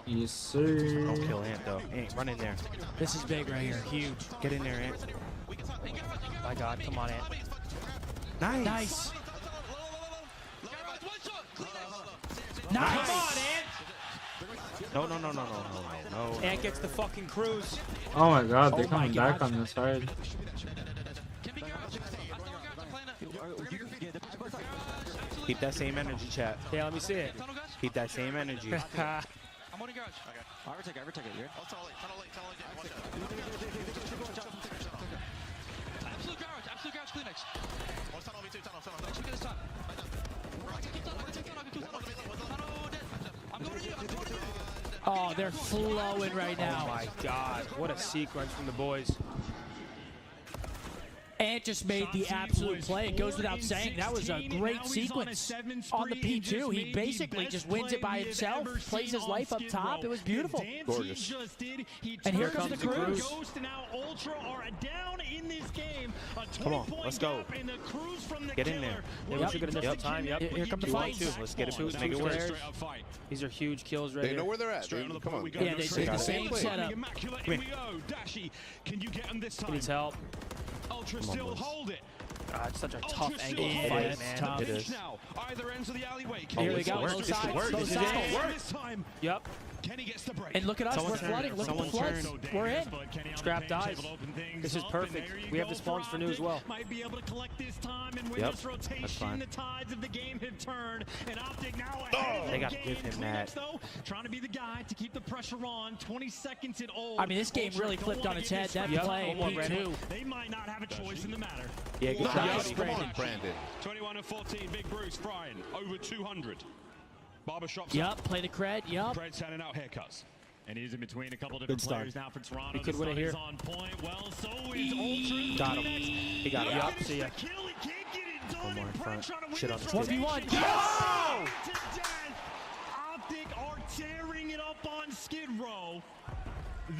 Yes, sir. Don't kill Ant, though. Ant, run in there. This is big right here. Huge. Get in there, Ant. My God, come on, Ant. Nice. Nice. Nice. Come on, Ant. No. Ant gets the fucking cruise. Oh my god, they're Oh my coming back God. on this side. Keep that same energy, chat. Yeah, let me see it. Keep that same energy. I'm on the garage. Okay. I retake it. You Absolute garage Kleenex. Let's look at this top. I'm going to you. Oh, they're flowing right Oh now. my God, what a sequence from the boys. Ant just made the absolute play. It goes without saying. That was a great sequence. On the P2, he basically just wins it by himself, plays his life up top. It was beautiful. Gorgeous. And here comes the cruise. Ghost and now Ultra are down in this game. Come on, let's go. Get in there. Yeah, we should get enough time. Yep. Here come the fights. Let's get it. Let's make it work. These are huge kills right They here. know where they're at. Dude. Come on. Yeah, they did the same setup. Immaculate. Here we go. Dashi, can you get him this He time? needs help. Ultra still hold it. It's such a tough Ultra angle still to It fight, is man. tough. It is. Now, either ends of the alleyway. Here we go. work. Both This is sides. work. Both This is sides. This time, Yep. Kenny gets the break. And look at us. Someone We're turn. flooding. Look at the Someone floods. turn. We're in. Scrap dies. This is perfect. We have the spawns for new as well. Might be able to collect this time and win Yep, this that's rotation. fine. The tides of the game have turned, and Optic now ahead of They the gotta game. give him Kleenex, that. though, trying to be the guy to keep the pressure on. 20 seconds at old. I mean, this game really Ultra flipped don't on wanna its give head. this That round play, away. P2. They might not have a choice in the matter. Yeah, good job. Nice. buddy. Come on, Brandon. 21 and 14, Big Bruce, Brian, over 200. Barbershops. Yup, play the cred. Yup. Fred handing out haircuts. And he's in between a couple different start. players now for Toronto. He could The win it stun here. is on point. Well, so is Ultra. Got him. He got it. Yup, see ya. He can't get it done. One more in And front. Fred trying to win Shit on this the stick. rotation. 1v1. Oh! To death. Optic are tearing it up on Skid Row.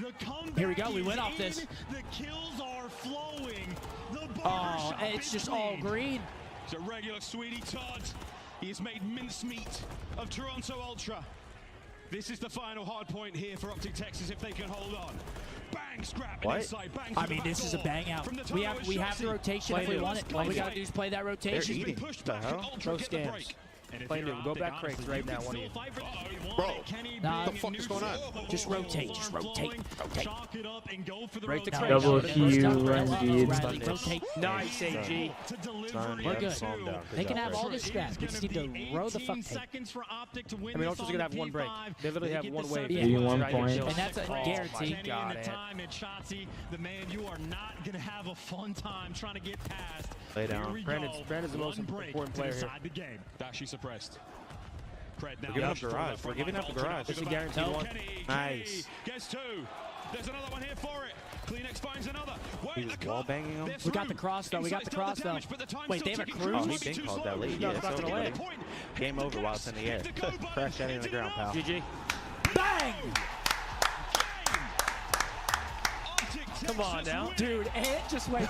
The comeback Here we go. We is went off in. this. The kills are flowing. The Oh, barbershop and it's is just all clean. green. It's a regular Sweetie Todd. He has made mincemeat of Toronto Ultra. This is the final hard point here for Optic Texas if they can hold on. Bang, scrap, What? and inside, bang. I mean, this is a bang out. We have the rotation if we want it. All we gotta do is play that They're rotation. eating. Pushed The back hell? and Ultra No get the scams. break. Plain room. Go back crates right now, one of you. Bro, Nah, what the fuck is going on? just rotate. Just rotate. Rotate. Right to No, crate. Double Shoot it. Q, Riley, indeed. Riley, rotate. Nice, AG. We're good. They can have all the scraps. They just need to row the fuck tape. I mean, also, gonna have one break. They literally have one wave. Yeah. 81 points. And that's a guarantee. God, The man, you are not going to have a fun time trying to get past. Lay down. Brandon's the most important player here. The game. Dashi suppressed. Pred now. We're giving up garage. We're giving up the garage. It's a guaranteed one. Nice. Gets two. There's another one here for it. Kleenex finds another. He was wall banging him. We got the cross though. We got the cross though. Wait, they have a cruise? Oh, he been called that late. Yeah, it's not so gonna land. game over while it's in the air. Crash that in the ground, pal. GG. Bang! Come on now. Dude, it just went.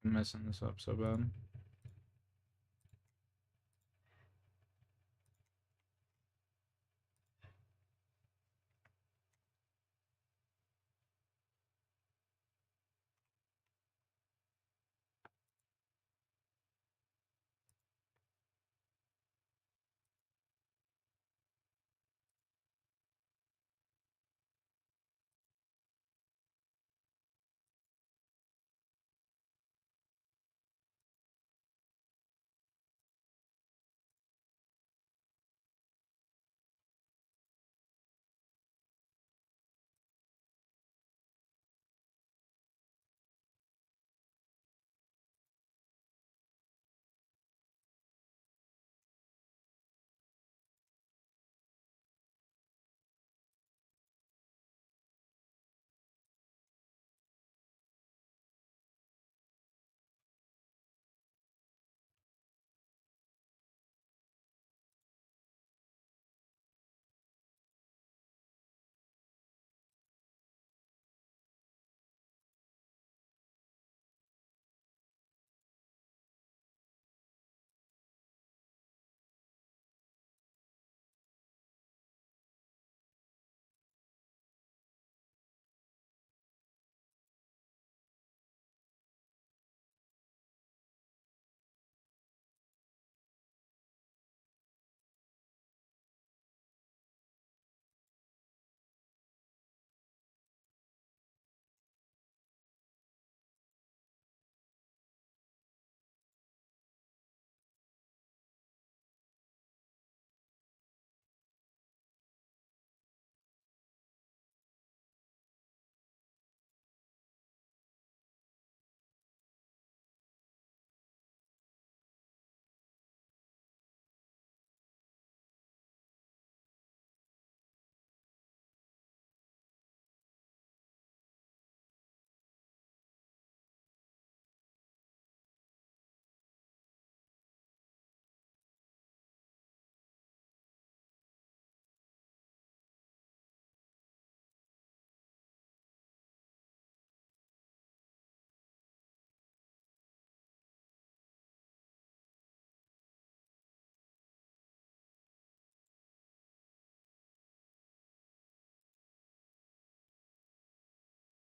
I'm messing this up so bad.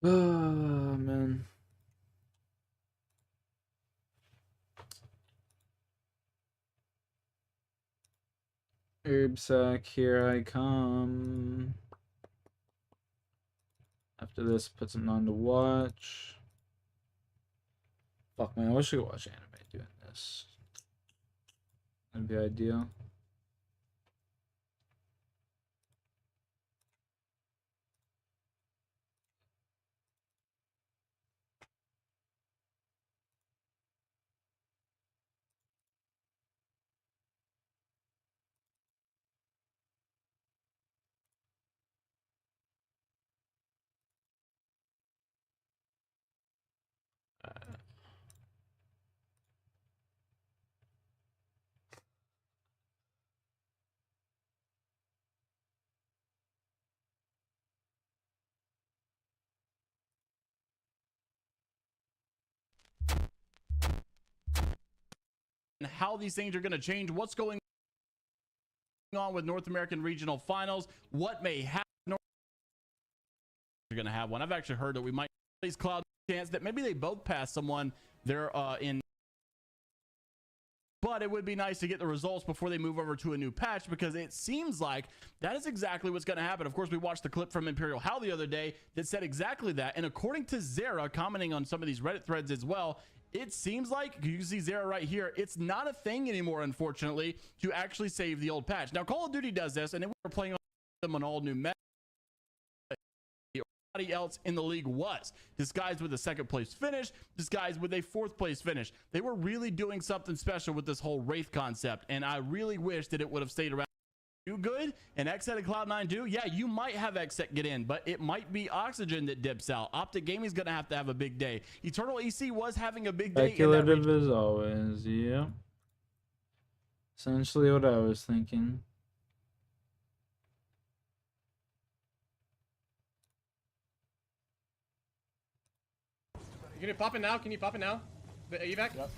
Oh man. Herb sack, here I come. After this, put something on to watch. Fuck man, I wish I could watch anime doing this. That'd be ideal. And how these things are going to change, what's going on with North American Regional Finals, what may happen. You're going to have one. I've actually heard that we might place Cloud chance that maybe they both pass someone there in. But it would be nice to get the results before they move over to a new patch, because it seems like that is exactly what's going to happen. Of course, we watched the clip from Imperial Hal the other day that said exactly that. And according to Zara, commenting on some of these Reddit threads as well, it seems like, you can see Zara right here, it's not a thing anymore, unfortunately, to actually save the old patch. Now, Call of Duty does this, and then we're playing them on all new meta. Everybody else in the league was disguised with a second place finish, disguised with a fourth place finish. They were really doing something special with this whole Wraith concept, and I really wish that it would have stayed around. Do good and Xset and Cloud9 do, yeah, you might have Xset get in, but it might be Oxygen that dips out. Optic Gaming's gonna have to have a big day. Eternal EC was having a big day. Speculative as always, yeah. Essentially what I was thinking. Can you pop it now? Can you pop it now? The evac? Yep.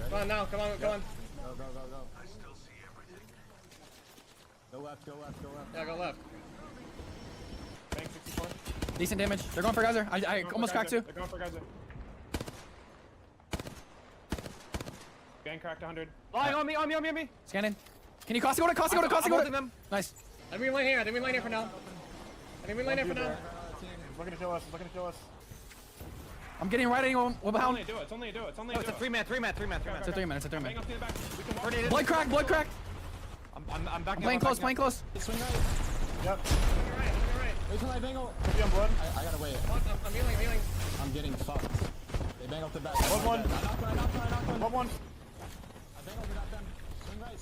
Come on now, come on, come on. Go, go, go, go. I still see everything. Go left, go left, go left. Yeah, go left. Bang 64. Decent damage. They're going for Geyser. I almost cracked two. They're going for Geyser. Gang cracked 100. Lying on me, on me, on me, on me. Scanning. Can you Costa go to Costa go to Costa go to them? Nice. I didn't lane here, I didn't lane here for now. I didn't lane here for now. He's looking to kill us, he's looking to kill us. I'm getting right angle. What behind? It's only a do it, it's only a do it. It's a 3-man. It's a 3-man, it's a 3-man. Blood crack, blood crack. I'm back. Playing close, playing close. Swing right. Yep. Right. Wait till I bangle. Be on blood. I gotta wait. I'm healing. I'm getting fucked. They bang off the back. Blood one. I knocked one. Blood one. I bangled without them. Swing right.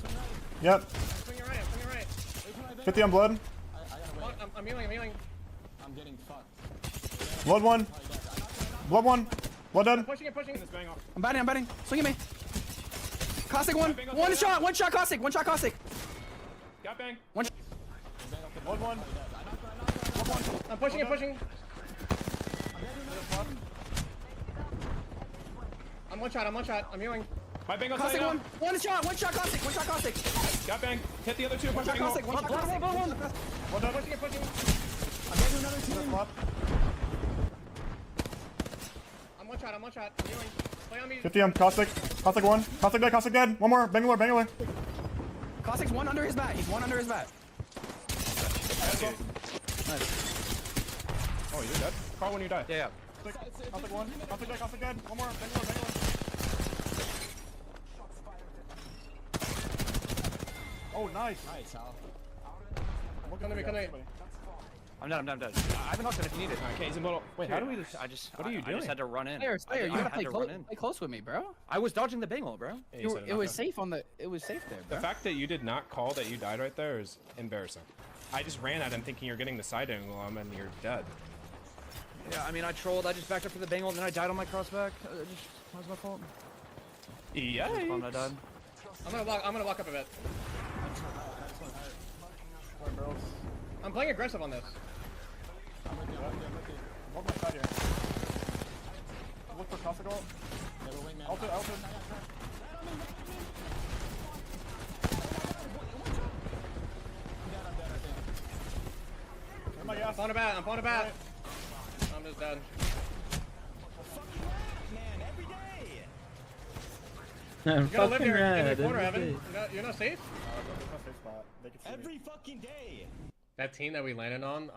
Yep. Swing your right. 50 on blood. I gotta wait. I'm healing. I'm getting fucked. Blood one. Blood one. Blood done. Pushing. I'm batting. Swing at me. Caustic one. One shot Caustic. Got bang. One. Blood one. I'm pushing. I'm one shot. I'm healing. My bang Caustic one. One shot Caustic. Got bang. Hit the other two. One shot Caustic. Well done. Pushing. I'm getting another team. I'm one shot. I'm healing. Play on me. 50 on Caustic. Caustic one. Caustic dead. One more. Bangalore. Caustic's one under his bat. He's one under his bat. Nice. Oh, you're dead? Call when you die. Yeah. Caustic one. Caustic dead. One more. Bangalore. Oh, nice. Nice, Hal. Come to me. I'm dead. I have an option if you need it. Okay, he's in middle. Wait, how do we just... What are you doing? I just had to run in. Slayer, you gotta play close with me, bro. I was dodging the bangle, bro. It was safe there, bro. The fact that you did not call that you died right there is embarrassing. I just ran at him thinking you're getting the side angle on him and you're dead. Yeah, I mean, I trolled. I just backed up for the bangle and then I died on my crossback. That was my fault. Yeah. I died. I'm gonna walk up a bit. I'm playing aggressive on this. Walk my side here. Look for Caustic ult. Ulted. I'm on a bat. I'm on a bat. I'm just dead. I'm You gotta live fucking here in red. the corner, every Evan. day. You're not safe? Every fucking day. That team that we landed on,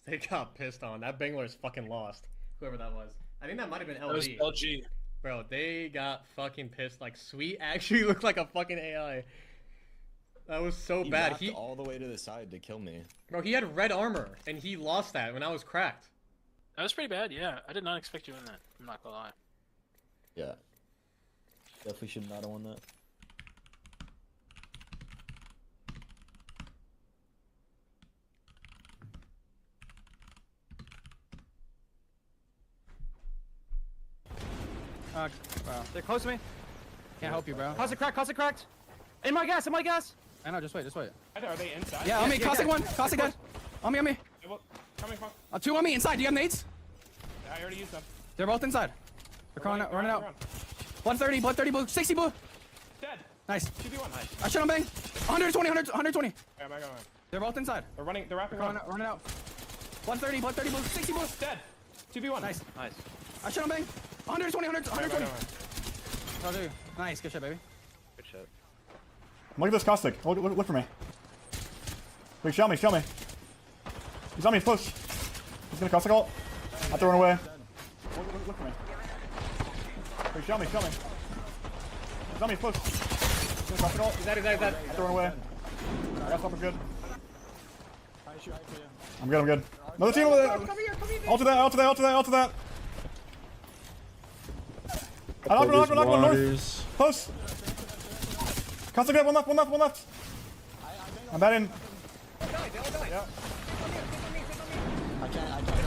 they got pissed on. That Bangler's fucking lost. Whoever that was. I think that might have been LG. That was LG. Bro, they got fucking pissed. Like, Sweet actually looked like a fucking AI. That was so bad. He all the way to the side to kill me. Bro, he had red armor, and he lost that when I was cracked. That was pretty bad, yeah. I did not expect you in that. I'm not gonna lie. Yeah. Definitely should not have won that. Wow. They're close to me. Can't help you, bro. Caustic cracked. In my gas, I know, just wait. Are they inside? Yeah, on me, caustic one, caustic dead. On me. Coming from. 2 on me, inside. Do you have nades? I already used them. They're both inside. They're running out. 130 blue, 60 blue. Dead. Nice. 2v1. Nice. I shot him bang. 120. Yeah, am I going? They're both inside. They're running. They're wrapping Running out. 130 blue, 60 blue. Dead. 2v1. Nice. Nice. I shot him bang. 120. Oh, dude. Nice. Good shot, baby. Good shot. Look at this caustic. Look for me. Wait, show me. He's on me, he's close. He's gonna caustic ult. I throw him away. Look for me. Wait, show me. He's on me, he's close. He's gonna caustic ult. He's dead. I throw him away. I got something good. I'm good. Another team over there. Come here. Ult to that. I knocked one north. Close. Caustic dead, one left. I'm batting. Yeah. I can't go to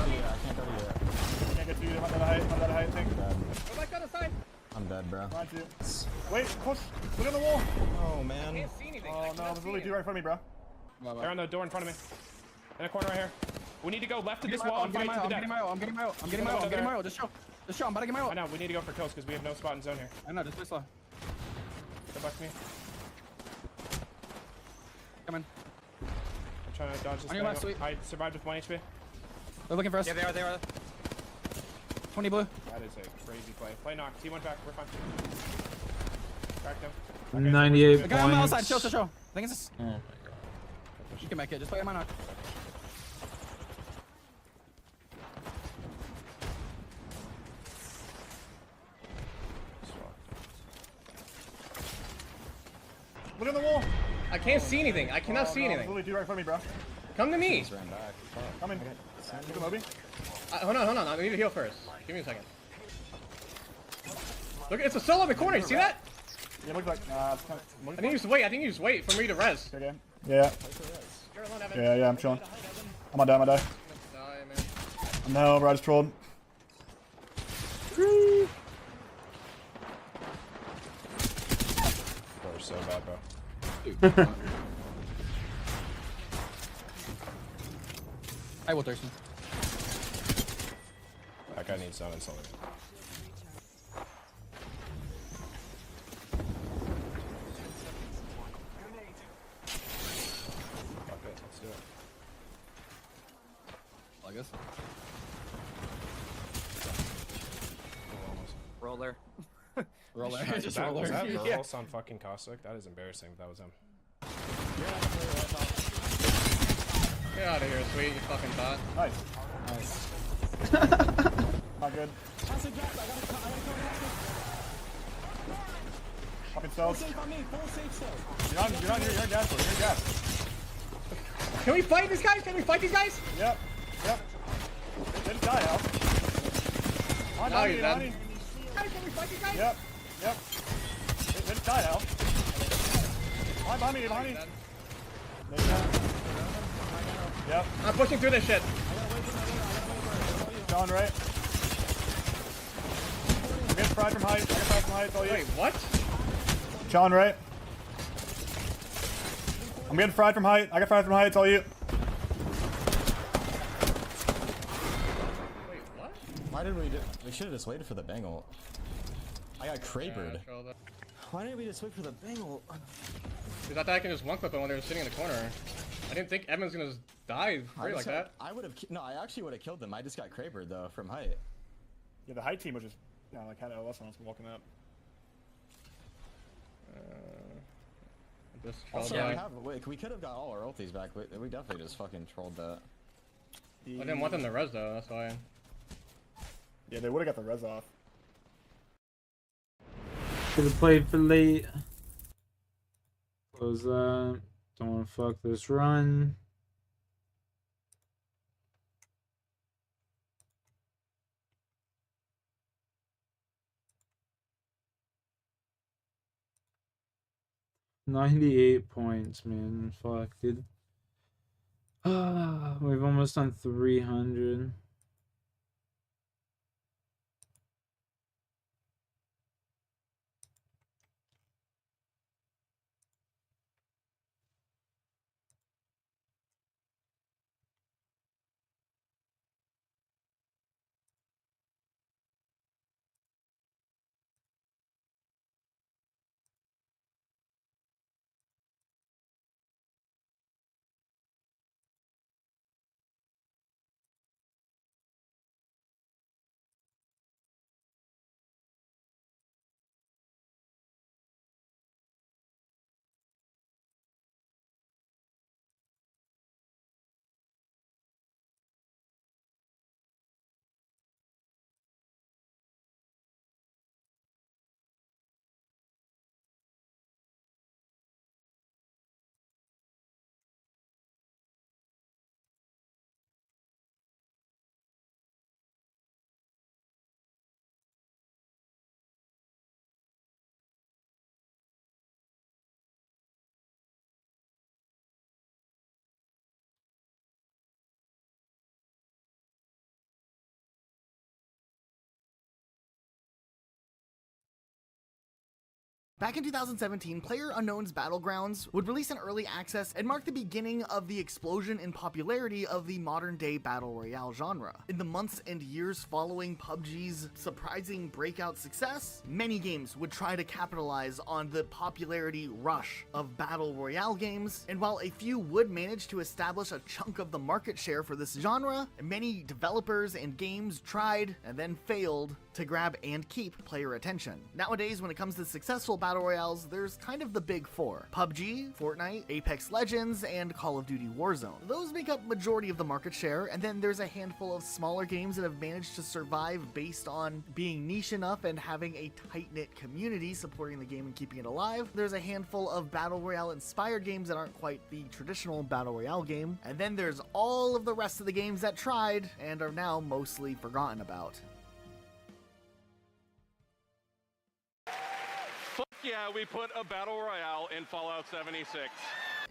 you. I can't get to you. I'm at a height thing. Go back on the side. I'm dead, bro. Wait, push. Look on the wall. Oh, man. I can't see anything. Oh, no, there's literally dude right in front of me, bro. They're on the door in front of me. In the corner right here. We need to go left to this wall I'm and getting right to the deck. I'm getting my ult. Just show. I'm about to get my ult. I know, we need to go for kills because we have no spot in zone here. I know, just play slow. Go back to me. Come in. I'm trying to dodge this On your left, thing. Sweet. I survived with 1 HP. They're looking for us. Yeah, they are. 20 blue. That is a crazy play. Play knock. T1 back. We're fine. Cracked him. Okay, 98 The guy on the points. outside. Show. I think it's this. Oh my god. You can make it. Just play my knock. Look at the wall. I can't see anything. I cannot see anything. There's literally dude right in front of me, bro. Come to me. Come in. Look at Moby. Hold on. I need to heal first. Give me a second. Look, it's a solo in the corner. You see that? Yeah, looks like. I think you just wait for me to res. Okay. Yeah. You're alone, Evan. Yeah, I'm chilling. I'm gonna die. Die, man. No, bro, I just trolled. Bro, we're so bad, bro. I will Thurston. That guy needs zone and solar. Fuck it, let's do it. I guess. Roller. Just roller. Was that Burles on fucking Caustic? That is embarrassing if that was him. Get out of here, Sweet, you fucking bot. Nice. Not good. Fucking cells. You're on gas. Can we fight these guys? Yep. They just die, Al. Now you're dead. Can we fight these guys? Yep. They just die, Al. Behind me. Yep. I'm pushing through this shit. John, right? I'm getting fried from height. It's all you. Wait, what? John, right? I'm getting fried from height. I got fried from height. It's all you. Wait, what? Why did we do? We should have just waited for the bangle. I got crapered. Why didn't we just wait for the bangle? Because I thought I can just one clip it when they were sitting in the corner. I didn't think Evan's gonna die free like that. I would have. No, I actually would have killed them. I just got Kraber though from height. Yeah, the height team was just, you know, like had OS when I was walking up. We could have got all our ultis back. We definitely just fucking trolled that. I didn't want them to res though. That's why. Yeah, they would have got the res off. Should have played for late. Close that. Don't want to fuck this run. $98 points, man. Fuck, dude. We've almost done 300. Back in 2017, PlayerUnknown's Battlegrounds would release an early access and mark the beginning of the explosion in popularity of the modern-day Battle Royale genre. In the months and years following PUBG's surprising breakout success, many games would try to capitalize on the popularity rush of Battle Royale games, and while a few would manage to establish a chunk of the market share for this genre, many developers and games tried and then failed to grab and keep player attention. Nowadays, when it comes to successful Battle Royales, there's kind of the big four: PUBG, Fortnite, Apex Legends, and Call of Duty Warzone. Those make up majority of the market share, and then there's a handful of smaller games that have managed to survive based on being niche enough and having a tight-knit community supporting the game and keeping it alive. There's a handful of Battle Royale inspired games that aren't quite the traditional Battle Royale game, and then there's all of the rest of the games that tried and are now mostly forgotten about. Fuck yeah, we put a Battle Royale in Fallout 76.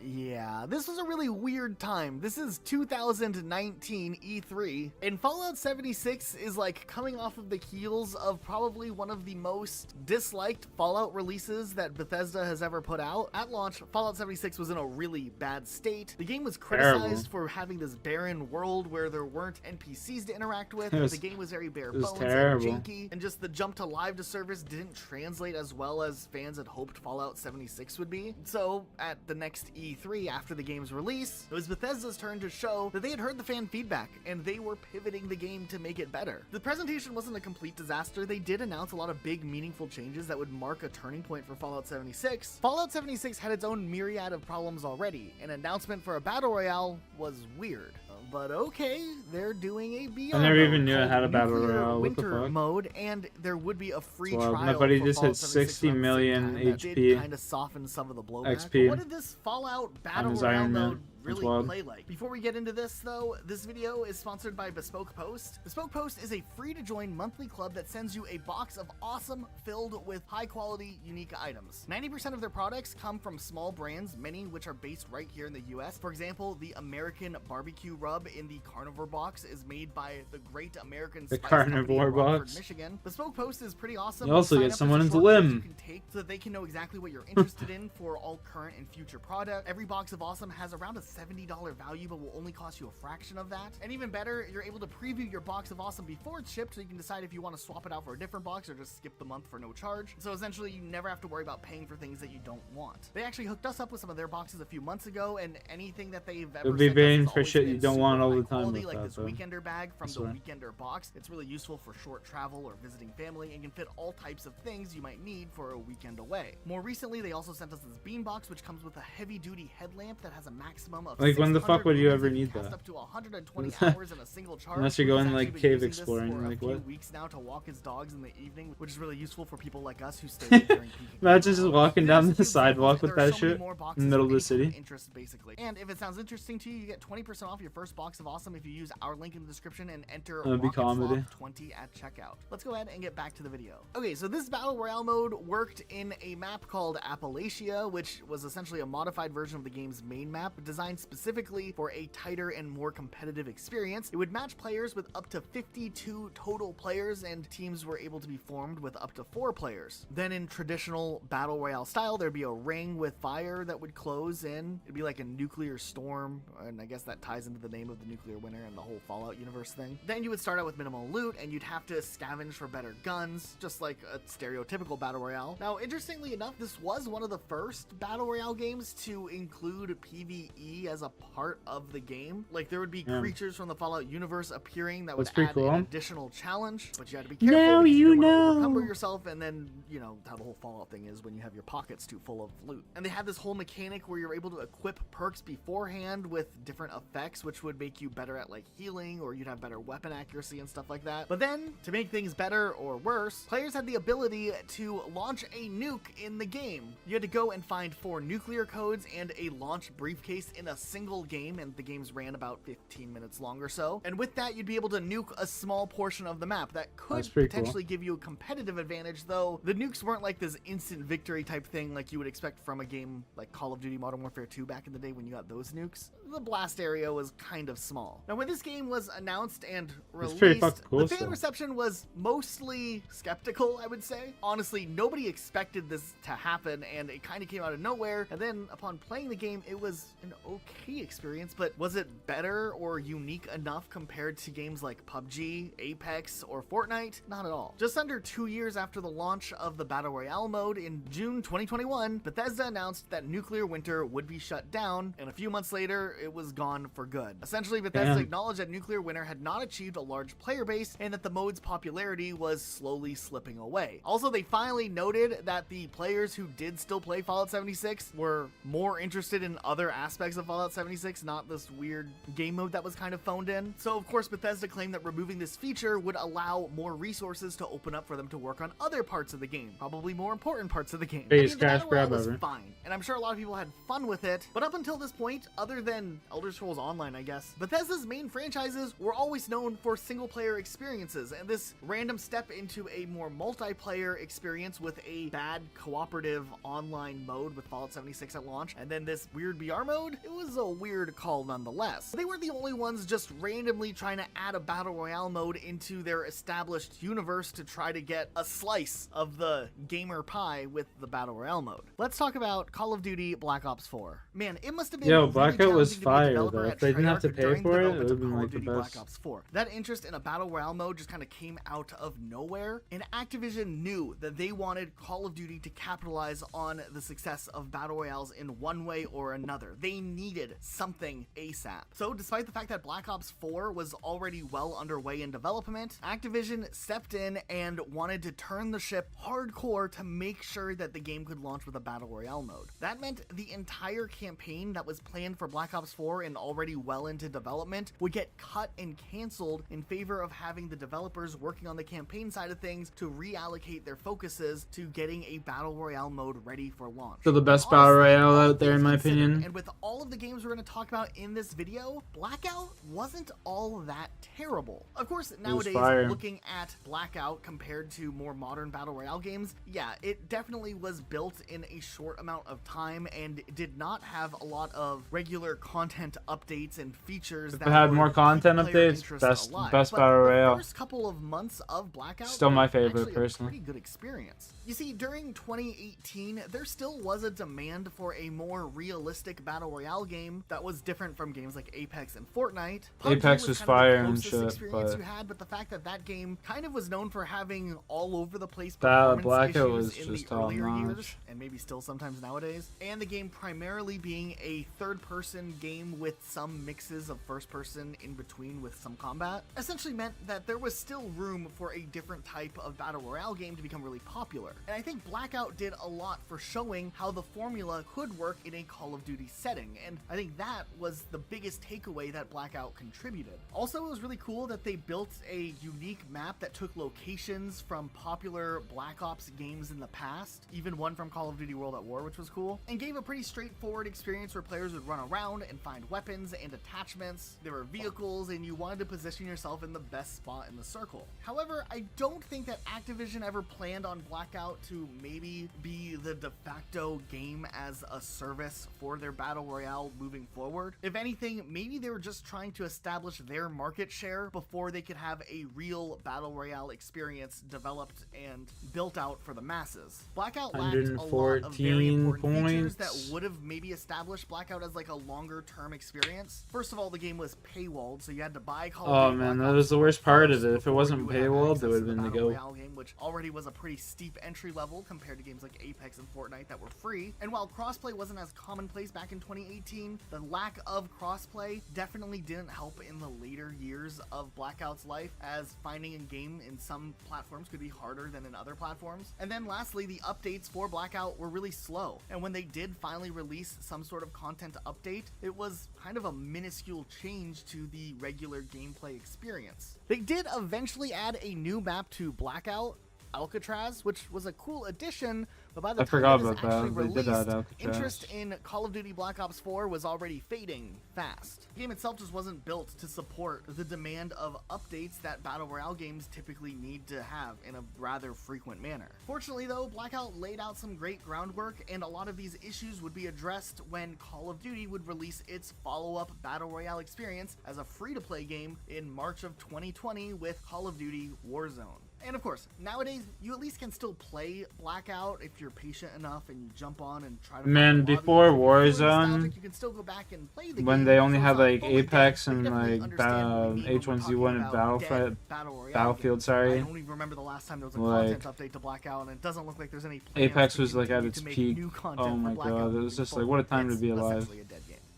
Yeah, this was a really weird time. This is 2019 E3, and Fallout 76 is like coming off of the heels of probably one of the most disliked Fallout releases that Bethesda has ever put out. At launch, Fallout 76 was in a really bad state. The game was criticized for having this barren world where there weren't NPCs to interact with. The game was very bare bones and janky, and just the jump to live to service didn't translate as well as fans had hoped Fallout 76 would be. So, at the next E3 after the game's release, it was Bethesda's turn to show that they had heard the fan feedback and they were pivoting the game to make it better. The presentation wasn't a complete disaster. They did announce a lot of big, meaningful changes that would mark a turning point for Fallout 76. Fallout 76 had its own myriad of problems already. An announcement for a Battle Royale was weird. But okay, they're doing a BR I never even knew mode it had a Battle Nuclear Royale. What the Winter fuck? mode, and there would be a free Well, trial. my buddy for just Fallout hit 76 60 around the same million time that HP. did kind of soften some of the blowback. XP. What did this Fallout Battle his Royale Iron Man. mode That's really wild. play like? Before we get into this, though, this video is sponsored by Bespoke Post. Bespoke Post is a free-to-join monthly club that sends you a box of awesome, filled with high-quality, unique items. 90% of their products come from small brands, many which are based right here in the US. For example, the American barbecue rub in the Carnivore box is made by the Great American The Spice Company in Carnivore Rockford, box. Michigan. Bespoke Post is pretty awesome. You also Sign get up, someone there's a into shortcut limb. you can take so that they can know exactly what you're interested in for all current and future product. Every box of awesome has around a $70 value but will only cost you a fraction of that. And even better, you're able to preview your box of awesome before it's shipped, so you can decide if you want to swap it out for a different box or just skip the month for no charge. So essentially, you never have to worry about paying for things that you don't want. They actually hooked us up with some of their boxes a few months ago, and anything that they've ever You'll be sent us paying has for always shit been you don't super want all high the time quality, with like that, this though. Weekender bag from I the swear. Weekender box. It's really useful for short travel or visiting family and can fit all types of things you might need for a weekend away. More recently, they also sent us this bean box, which comes with a heavy-duty headlamp that has a maximum of Like, when the 600 fuck would you lumens ever and need cast that? up to 120 hours in a single charge. Unless you're Rudy's going, actually like, been cave using this exploring, for like, a few what? weeks now to walk his dogs in the evening, which is really useful for people like us who stay late during peak. Imagine just walking down the There's sidewalk and with there are that so many shit more in boxes the middle of any the kind city. interest, basically. And if it sounds interesting to you, you get 20% off your first box of awesome if you use our link in the description and enter That'd be comedy. RocketSlop20 at checkout. Let's go ahead and get back to the video. Okay, so this Battle Royale mode worked in a map called Appalachia, which was essentially a modified version of the game's main map, designed specifically for a tighter and more competitive experience. It would match players with up to 52 total players, and teams were able to be formed with up to 4 players. Then in traditional Battle Royale style, there'd be a ring with fire that would close in. It'd be like a nuclear storm, and I guess that ties into the name of the nuclear winter and the whole Fallout universe thing. Then you would start out with minimal loot, and you'd have to scavenge for better guns, just like a stereotypical Battle Royale. Now, interestingly enough, this was one of the first Battle Royale games to include PvE as a part of the game. Like, there would be creatures from the Fallout universe appearing that would That's pretty add cool. an additional challenge, but you had to be careful Now because you you didn't want to know. overcumber yourself, and then, you know, how the whole Fallout thing is when you have your pockets too full of loot. And they had this whole mechanic where you're able to equip perks beforehand with different effects, which would make you better at, like, healing, or you'd have better weapon accuracy and stuff like that. But then, to make things better or worse, players had the ability to launch a nuke in the game. You had to go and find 4 nuclear codes and a launch briefcase in a single game, and the games ran about 15 minutes long or so. And with that, you'd be able to nuke a small portion of the map that could That's pretty cool. potentially give you a competitive advantage, though the nukes weren't like this instant victory type thing like you would expect from a game like Call of Duty Modern Warfare 2 back in the day when you got those nukes. The blast area was kind of small. Now, when this game was announced and released, pretty fucking cool the fan still. reception was mostly skeptical, I would say. Honestly, nobody expected this to happen, and it kind of came out of nowhere. And then, upon playing the game, it was an okay experience, but was it better or unique enough compared to games like PUBG, Apex, or Fortnite? Not at all. Just under 2 years after the launch of the Battle Royale mode in June 2021, Bethesda announced that Nuclear Winter would be shut down, and a few months later, it was gone for good. Essentially, Bethesda acknowledged that Nuclear Winter had not achieved a large player base, and that the mode's popularity was slowly slipping away. Also, they finally noted that the players who did still play Fallout 76 were more interested in other aspects of Fallout 76, not this weird game mode that was kind of phoned in. So, of course, Bethesda claimed that removing this feature would allow more resources to open up for them to work on other parts of the game, probably more important parts of the game. Biggest the cash Battle Royale grab was ever. fine, and I'm sure a lot of people had fun with it, but up until this point, other than Elder Scrolls Online, I guess, Bethesda's main franchises were always known for single-player experiences, and this random step into a more multiplayer experience with a bad cooperative online mode with Fallout 76 at launch, and then this weird BR mode, it was a weird call nonetheless. They weren't the only ones just randomly trying to add a Battle Royale mode into their established universe to try to get a slice of the gamer pie with the Battle Royale mode. Let's talk about Call of Duty Black Ops 4. Man, it must have been Yo, really Blackout was challenging to be a fire, developer though. at If they didn't have to Treyarch pay during for it, it development would've of been, Call like, of the Duty Black best. Ops 4. That interest in a Battle Royale mode just kind of came out of nowhere, and Activision knew that they wanted Call of Duty to capitalize on the success of Battle Royales in one way or another. They needed something ASAP. So, despite the fact that Black Ops 4 was already well underway in development, Activision stepped in and wanted to turn the ship hardcore to make sure that the game could launch with a Battle Royale mode. That meant the entire campaign that was planned for Black Ops 4 and already well into development would get cut and canceled in favor of having the developers working on the campaign side of things to reallocate their focuses to getting a Battle Royale mode ready for launch. So the best Battle Royale out there, in my opinion. And with all of the games we're going to talk about in this video, Blackout wasn't all that terrible. Of course, nowadays, fire. looking at Blackout compared to more modern Battle Royale games, yeah, it definitely was built in a short amount of time and did not have a lot of regular content updates and features If that it had would more keep content player updates, interest best alive. Battle But the Royale. first couple of months of Blackout Still my were favorite, actually personally. a pretty good experience. You see, during 2018, there still was a demand for a more realistic Battle Royale Royale game that was different from games like Apex and Fortnite. Apex was kind of fire the and closest shit, experience but you had, but the fact that that game kind of was known for having all over the place that performance Blackout issues was in just the top earlier years, notch. and maybe still sometimes nowadays, and the game primarily being a third-person game with some mixes of first-person in between with some combat, essentially meant that there was still room for a different type of Battle Royale game to become really popular. And I think Blackout did a lot for showing how the formula could work in a Call of Duty setting, and I think that was the biggest takeaway that Blackout contributed. Also, it was really cool that they built a unique map that took locations from popular Black Ops games in the past, even one from Call of Duty World at War, which was cool, and gave a pretty straightforward experience where players would run around and find weapons and attachments. There were vehicles, and you wanted to position yourself in the best spot in the circle. However, I don't think that Activision ever planned on Blackout to maybe be the de facto game as a service for their Battle Royale moving forward. If anything, maybe they were just trying to establish their market share before they could have a real Battle Royale experience developed and built out for the masses. Blackout lacked a lot of very important features that would have maybe established Blackout as like a longer term experience. First of all, the game was paywalled, so you had to buy Call of Duty. Oh man, that was the worst part of it. If it wasn't paywalled, it would have been the go. Game, which already was a pretty steep entry level compared to games like Apex and Fortnite that were free. And while crossplay wasn't as commonplace back in 2018, the lack of crossplay definitely didn't help in the later years of Blackout's life, as finding a game in some platforms could be harder than in other platforms. And then lastly, the updates for Blackout were really slow, and when they did finally release some sort of content update, it was kind of a minuscule change to the regular gameplay experience. They did eventually add a new map to Blackout, Alcatraz, which was a cool addition, but by the time it was actually released, interest in Call of Duty Black Ops 4 was already fading fast. The game itself just wasn't built to support the demand of updates that Battle Royale games typically need to have in a rather frequent manner. Fortunately though, Blackout laid out some great groundwork, and a lot of these issues would be addressed when Call of Duty would release its follow-up Battle Royale experience as a free-to-play game in March of 2020 with Call of Duty Warzone. And of course, nowadays, you at least can still play Blackout if you're patient enough and you jump on and try to Man, before Warzone, you can still go back and play the when game. they only had like Apex and like H1Z1 and Battlefield, sorry. I don't even remember the last time there was a content update to Blackout, and it doesn't look like there's any plans Apex to was like at its continue peak. to make new content Oh for my Blackout god, it was just like, what a time to be alive.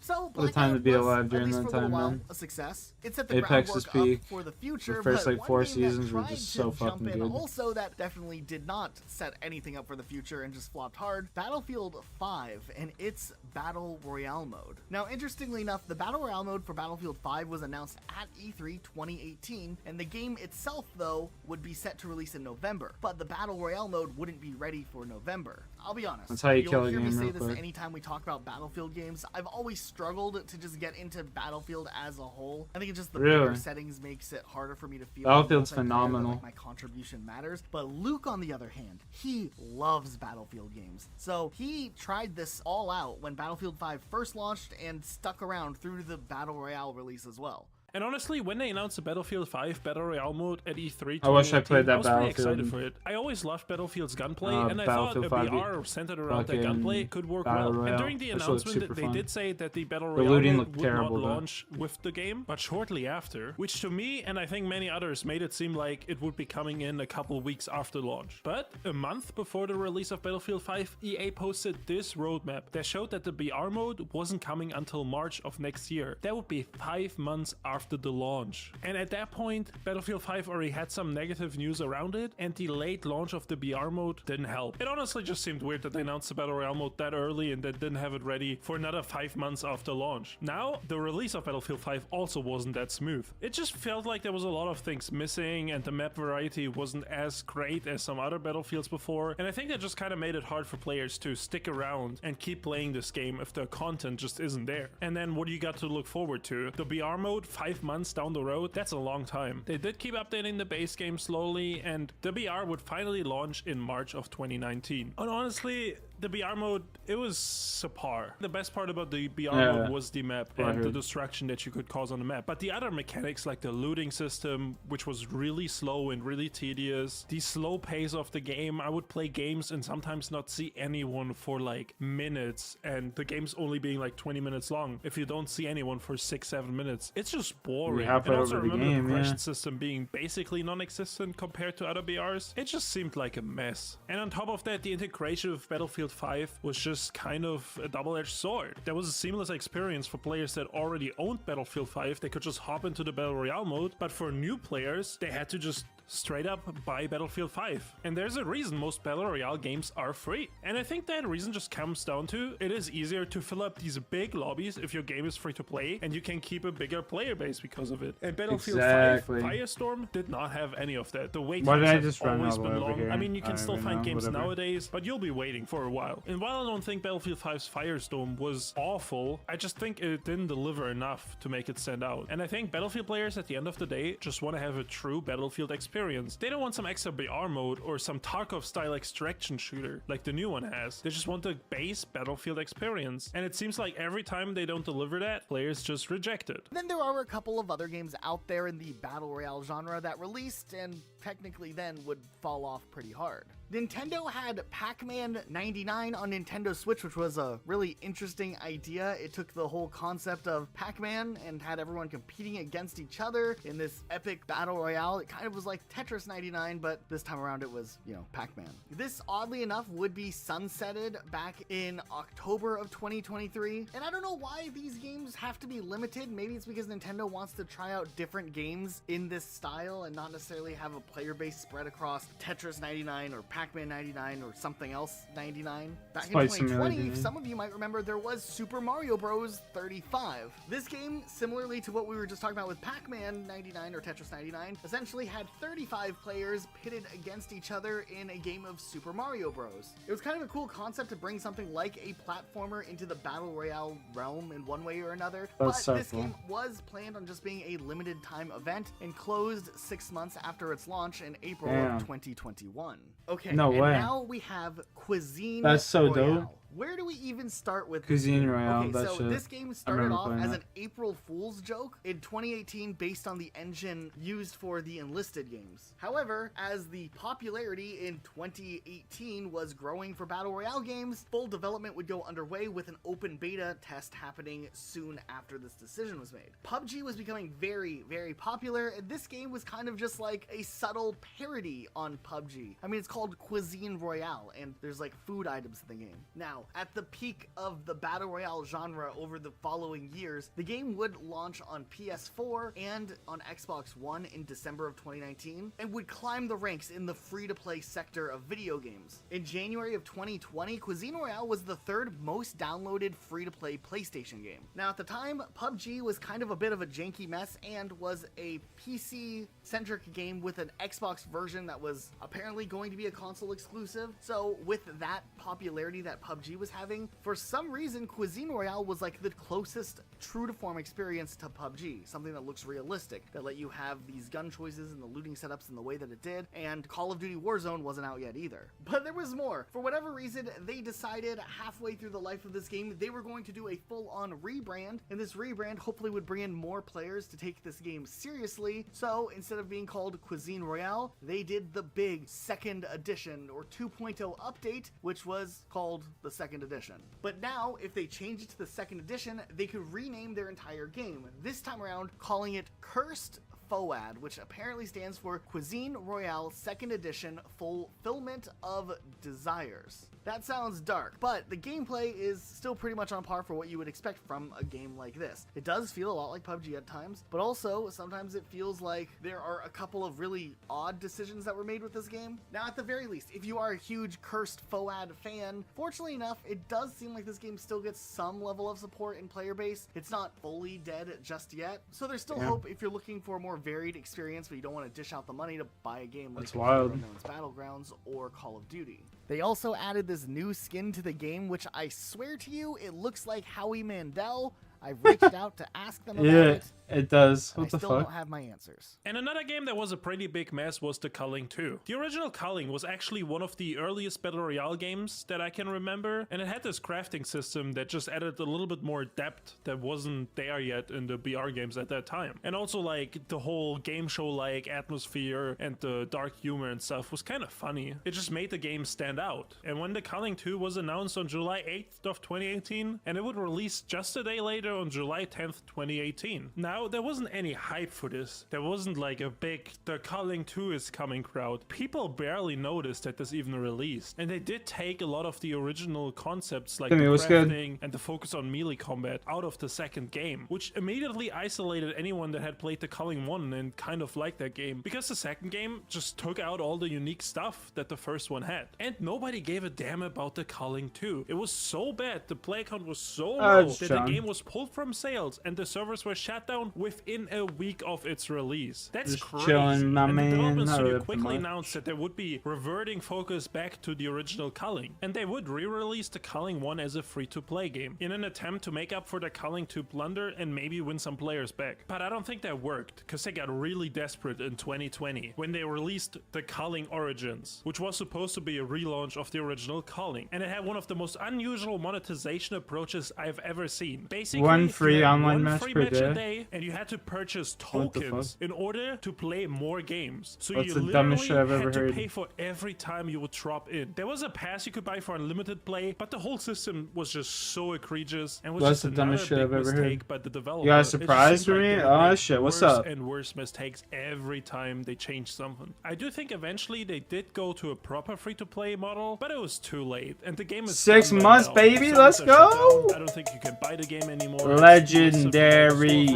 So What a time to be Blackout alive was, during at least that for a time, while, man. a success. It set the Apex's groundwork peak. up for the future, The first but like one 4 game that seasons were tried just to so jump fucking in good. Also, that definitely did not set anything up for the future and just flopped hard. Battlefield 5 and its Battle Royale mode. Now, interestingly enough, the Battle Royale mode for Battlefield 5 was announced at E3 2018, and the game itself, though, would be set to release in November. But the Battle Royale mode wouldn't be ready for November. I'll be honest. That's how you You'll kill a hear game me say real this quick. anytime we talk about Battlefield games. I've always struggled to just get into Battlefield as a whole. I think it's just the bigger Really? settings makes it harder for me to feel Battlefield's that, like, phenomenal. my contribution matters. But Luke, on the other hand, he loves Battlefield games. So he tried this all out when Battlefield 5 first launched and stuck around through the Battle Royale release as well. And honestly, when they announced the Battlefield 5 Battle Royale mode at E3, I wish I played that I was pretty Battlefield. excited for it. I always loved Battlefield's gunplay, and I Battlefield thought a 5 BR centered around that fucking gunplay could work Battle well. Royale. And during the This looked announcement, super they fun. did say that the Battle The Royale looting mode looked would terrible, not though. launch with the game, but shortly after, which to me, and I think many others, made it seem like it would be coming in a couple weeks after launch. But a month before the release of Battlefield 5, EA posted this roadmap that showed that the BR mode wasn't coming until March of next year. That would be 5 months after the launch. And at that point, Battlefield 5 already had some negative news around it, and the late launch of the BR mode didn't help. It honestly just seemed weird that they announced the Battle Royale mode that early and then didn't have it ready for another 5 months after launch. Now, the release of Battlefield 5 also wasn't that smooth. It just felt like there was a lot of things missing, and the map variety wasn't as great as some other Battlefields before, and I think that just kind of made it hard for players to stick around and keep playing this game if the content just isn't there. And then what do you got to look forward to? The BR mode 5 months down the road? That's a long time. They did keep updating the base game slowly, and the BR would finally launch in March of 2019. And honestly, the BR mode, it was subpar. The best part about the BR Yeah. mode was the map I and the heard. destruction that you could cause on the map. But the other mechanics, like the looting system, which was really slow and really tedious, the slow pace of the game, I would play games and sometimes not see anyone for like minutes, and the game's only being like 20 minutes long. If you don't see anyone for 6-7 minutes, it's just boring. halfway And also over the remember the game, progression yeah. system being basically non-existent compared to other BRs. It just seemed like a mess. And on top of that, the integration with Battlefield 5 was just kind of a double-edged sword. There was a seamless experience for players that already owned Battlefield 5. They could just hop into the Battle Royale mode, but for new players, they had to just straight up buy Battlefield 5. And there's a reason most Battle Royale games are free. And I think that reason just comes down to it is easier to fill up these big lobbies if your game is free to play, and you can keep a bigger player base because of it. And Battlefield Exactly. 5 Firestorm did not have any of that. The wait Why did times I have just run always all the been way over long. here? I mean, you I can don't still even find know, games whatever. nowadays, but you'll be waiting for a while. And while I don't think Battlefield 5's Firestorm was awful, I just think it didn't deliver enough to make it stand out. And I think Battlefield players at the end of the day just want to have a true Battlefield experience. They don't want some extra BR mode or some Tarkov-style extraction shooter like the new one has. They just want the base Battlefield experience. And it seems like every time they don't deliver that, players just reject it. Then there are a couple of other games out there in the Battle Royale genre that released and technically then would fall off pretty hard. Nintendo had Pac-Man 99 on Nintendo Switch, which was a really interesting idea. It took the whole concept of Pac-Man and had everyone competing against each other in this epic battle royale. It kind of was like Tetris 99, but this time around it was, you know, Pac-Man. This, oddly enough, would be sunsetted back in October of 2023. And I don't know why these games have to be limited. Maybe it's because Nintendo wants to try out different games in this style and not necessarily have a player base spread across Tetris 99 or Pac-Man 99 or something else 99. Back in 2020, some of you might remember there was Super Mario Bros. 35. This game, similarly to what we were just talking about with Pac-Man 99 or Tetris 99, essentially had 35 players pitted against each other in a game of Super Mario Bros. It was kind of a cool concept to bring something like a platformer into the Battle Royale realm in one way or another, That's but so this cool. game was planned on just being a limited time event and closed 6 months after its launch in April Damn. of 2021. Okay, No and way. now we have Cuisine That's so Royale. dope. Where do we even start with Cuisine Royale, Okay, that so shit. this game I started remember off playing as that. an April Fool's joke in 2018 based on the engine used for the Enlisted games. However, as the popularity in 2018 was growing for Battle Royale games, full development would go underway with an open beta test happening soon after this decision was made. PUBG was becoming very, very popular, and this game was kind of just like a subtle parody on PUBG. I mean, it's called Cuisine Royale, and there's like food items in the game. Now, at the peak of the Battle Royale genre over the following years, the game would launch on PS4 and on Xbox One in December of 2019, and would climb the ranks in the free-to-play sector of video games. In January of 2020, Cuisine Royale was the third most downloaded free-to-play PlayStation game. Now, at the time, PUBG was kind of a bit of a janky mess and was a PC-centric game with an Xbox version that was apparently going to be a console exclusive. So with that popularity that PUBG was having, for some reason Cuisine Royale was like the closest true to form experience to PUBG, something that looks realistic, that let you have these gun choices and the looting setups in the way that it did, and Call of Duty Warzone wasn't out yet either. But there was more. For whatever reason, they decided halfway through the life of this game they were going to do a full-on rebrand, and this rebrand hopefully would bring in more players to take this game seriously. So instead of being called Cuisine Royale, they did the big second edition or 2.0 update, which was called the second edition. But now, if they change it to the second edition, they could rename their entire game, this time around calling it Cursed FOAD, which apparently stands for Cuisine Royale Second Edition Fulfillment of Desires. That sounds dark, but the gameplay is still pretty much on par for what you would expect from a game like this. It does feel a lot like PUBG at times, but also sometimes it feels like there are a couple of really odd decisions that were made with this game. Now, at the very least, if you are a huge Cursed FOAD fan, fortunately enough, it does seem like this game still gets some level of support in player base. It's not fully dead just yet, so there's still hope if you're looking for a more varied experience, but you don't want to dish out the money to buy a game like PlayerUnknown's Battlegrounds or Call of Duty. They also added this new skin to the game, which I swear to you, it looks like Howie Mandel. I've reached out to ask them about it. It does. And What I the still fuck? don't have my answers. And another game that was a pretty big mess was the Culling 2. The original Culling was actually one of the earliest Battle Royale games that I can remember, and it had this crafting system that just added a little bit more depth that wasn't there yet in the BR games at that time. And also like the whole game show like atmosphere and the dark humor and stuff was kind of funny. It just made the game stand out. And when the Culling 2 was announced on July 8th of 2018, and it would release just a day later on July 10th, 2018. Now, there wasn't any hype for this. There wasn't like a big the Culling 2 is coming crowd. People barely noticed that this even released. And they did take a lot of the original concepts like the crafting and the focus on melee combat out of the second game, which immediately isolated anyone that had played the Culling 1 and kind of liked that game, because the second game just took out all the unique stuff that the first one had. And nobody gave a damn about the Culling 2. It was so bad, the play count was so low that the game was pulled from sales and the servers were shut down within a week of its release. That's Just crazy. chilling, my and the man. development Not studio really quickly much. announced that there would be reverting focus back to the original Culling, and they would re-release the Culling 1 as a free-to-play game in an attempt to make up for the Culling 2 blunder and maybe win some players back. But I don't think that worked, because they got really desperate in 2020 when they released the Culling Origins, which was supposed to be a relaunch of the original Culling, and it had one of the most unusual monetization approaches I've ever seen. Basically, One free you had online one match free per match a day. day, and you had to purchase What the tokens in order to play more games. So That's you the literally dumbest shit I've had ever to heard. pay for every time you would drop in. There was a pass you could buy for unlimited play, but the whole system was just so egregious and was That's just the another dumbest shit big I've ever mistake heard. by the developer. You got a It just surprise seems for like me? they Oh made shit, what's worse up? and worse mistakes every time they changed something. I do think eventually they did go to a proper free-to-play model, but it was too late, and the game is 6 done by months, now. baby, Servers let's are shut go! down. I don't think you can buy the game anymore. Legendary.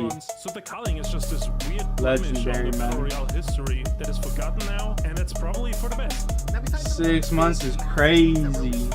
So the Culling is just this weird blemish Legendary, of the Battle man. Royale history that is forgotten now, and it's probably for the best. 6 months is crazy.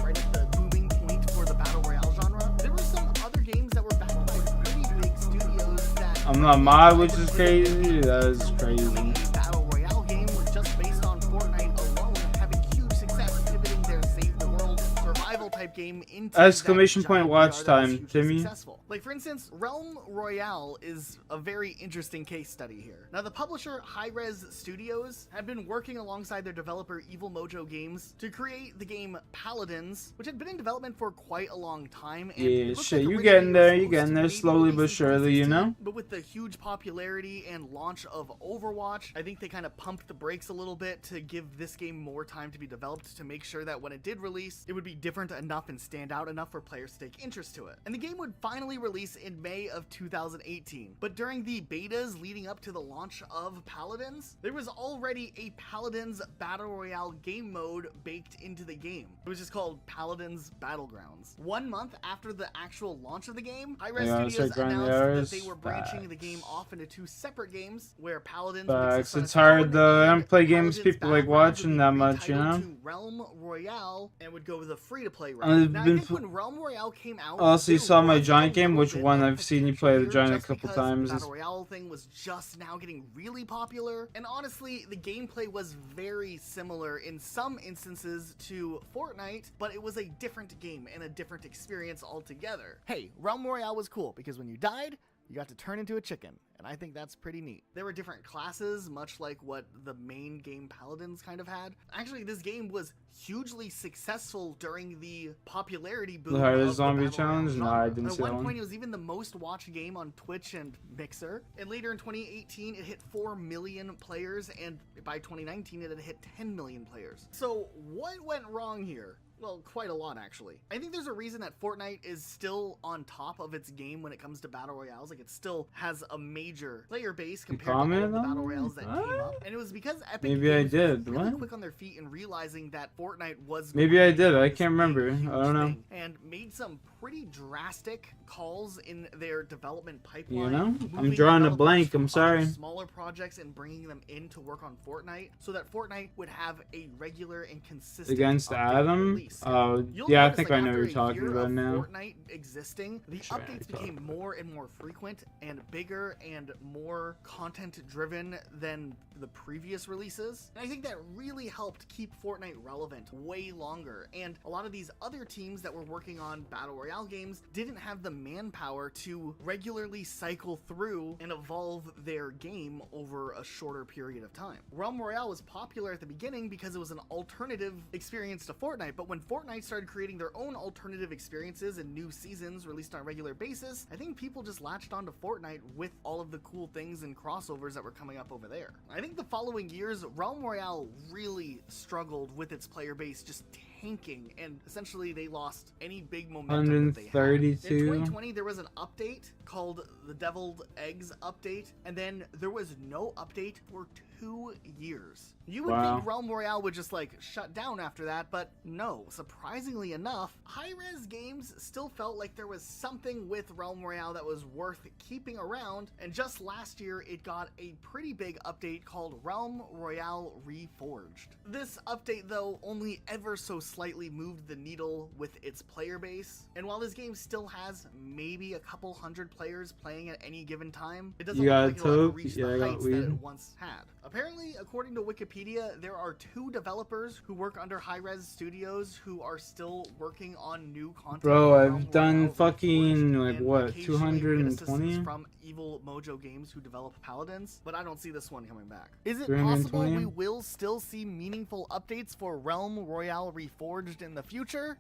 Right at the booming point for the Battle Royale genre, there were some other games that were backed by pretty big studios that... I'm not mod, which is crazy. That is crazy. Battle Royale game was just based on Fortnite alone having huge success, pivoting their save the world survival type game into Exclamation that point giant watch VR that was time, hugely Timmy. successful. Like for instance, Realm Royale is a very interesting case study here. Now the publisher Hi-Rez Studios had been working alongside their developer Evil Mojo Games to create the game Paladins, which had been in development for quite a long time. And Yeah, it looked shit, like you originally getting it was there, you supposed getting to there maybe slowly release but in surely, you 2016, know? But with the huge popularity and launch of Overwatch, I think they kind of pumped the brakes a little bit to give this game more time to be developed to make sure that when it did release, it would be different enough and stand out enough for players to take interest to it. And the game would finally release in May of 2018. But during the betas leading up to the launch of Paladins, there was already a Paladins Battle Royale game mode baked into the game. It was just called Paladins Battlegrounds. 1 month after the actual launch of the game, Hi-Rez Yeah, Studios start grinding announced hours. that they were branching the game off into 2 separate games, where Paladins Facts. It's hard though. I don't play games people like watching that much, you know? to Realm Royale and would go with a free-to-play I've route. Now, I been think when Realm Royale came out, Also, you there saw my was giant a game, little which bit one of I've seen you play the potential giant a here, just couple because times. The Battle Royale thing was just now getting really popular, and honestly, the gameplay was very similar in some instances to Fortnite, but it was a different game and a different experience altogether. Hey, Realm Royale was cool because when you died, you got to turn into a chicken, and I think that's pretty neat. There were different classes, much like what the main game Paladins kind of had. Actually, this game was hugely successful during the popularity boom The of hardest the zombie Battle challenge? Royale No, genre. I didn't see At that one one. point, it was even the most watched game on Twitch and Mixer, and later in 2018, it hit 4 million players, and by 2019, it had hit 10 million players. So what went wrong here? Well, quite a lot, actually. I think there's a reason that Fortnite is still on top of its game when it comes to Battle Royales. Like, it still has a major player base compared to all of the commented on Battle it? Royales that came up. And it was because Epic Maybe I Games did. was really What? quick on their feet in realizing that Fortnite was Maybe going I to did. be I this can't remember. big, I don't know. thing, and made some pretty drastic calls in their development pipeline. You know? I'm moving drawing a developers blank. from I'm other sorry. smaller projects and bringing them in to work on Fortnite so that Fortnite would have a regular and consistent Against update Adam? release. release. Oh, You'll yeah, I notice, think like, I know what after you're a talking year about of now. Fortnite existing, the Sure, updates I became more and more frequent and bigger and more content driven than the previous releases. And I think that really helped keep Fortnite relevant way longer. And a lot of these other teams that were working on Battle Royale games didn't have the manpower to regularly cycle through and evolve their game over a shorter period of time. Realm Royale was popular at the beginning because it was an alternative experience to Fortnite, but when Fortnite started creating their own alternative experiences and new seasons released on a regular basis, I think people just latched onto Fortnite with all of the cool things and crossovers that were coming up over there. I think the following years, Realm Royale really struggled with its player base just tanking, and essentially they lost any big momentum that they had. 132. In 2020, there was an update called the Deviled Eggs update, and then there was no update for 2 years. You would Wow. think Realm Royale would just like shut down after that, but no. Surprisingly enough, high-res games still felt like there was something with Realm Royale that was worth keeping around, and just last year it got a pretty big update called Realm Royale Reforged. This update though only ever so slightly moved the needle with its player base, and while this game still has maybe a couple hundred players playing at any given time, it doesn't You look got like it'll ever Tokes? reach Yeah, I the got heights that weed. it once had. Apparently, according to Wikipedia, there are 2 developers who work under Hi-Rez Studios who are still working on new content. Bro, for I've Realm done Royale fucking, Reforged, like, and what, occasionally we get assistance 220? from Evil Mojo Games who develop Paladins, but I don't see this one coming back. Is it possible 320? we will still see meaningful updates for Realm Royale Reforged in the future?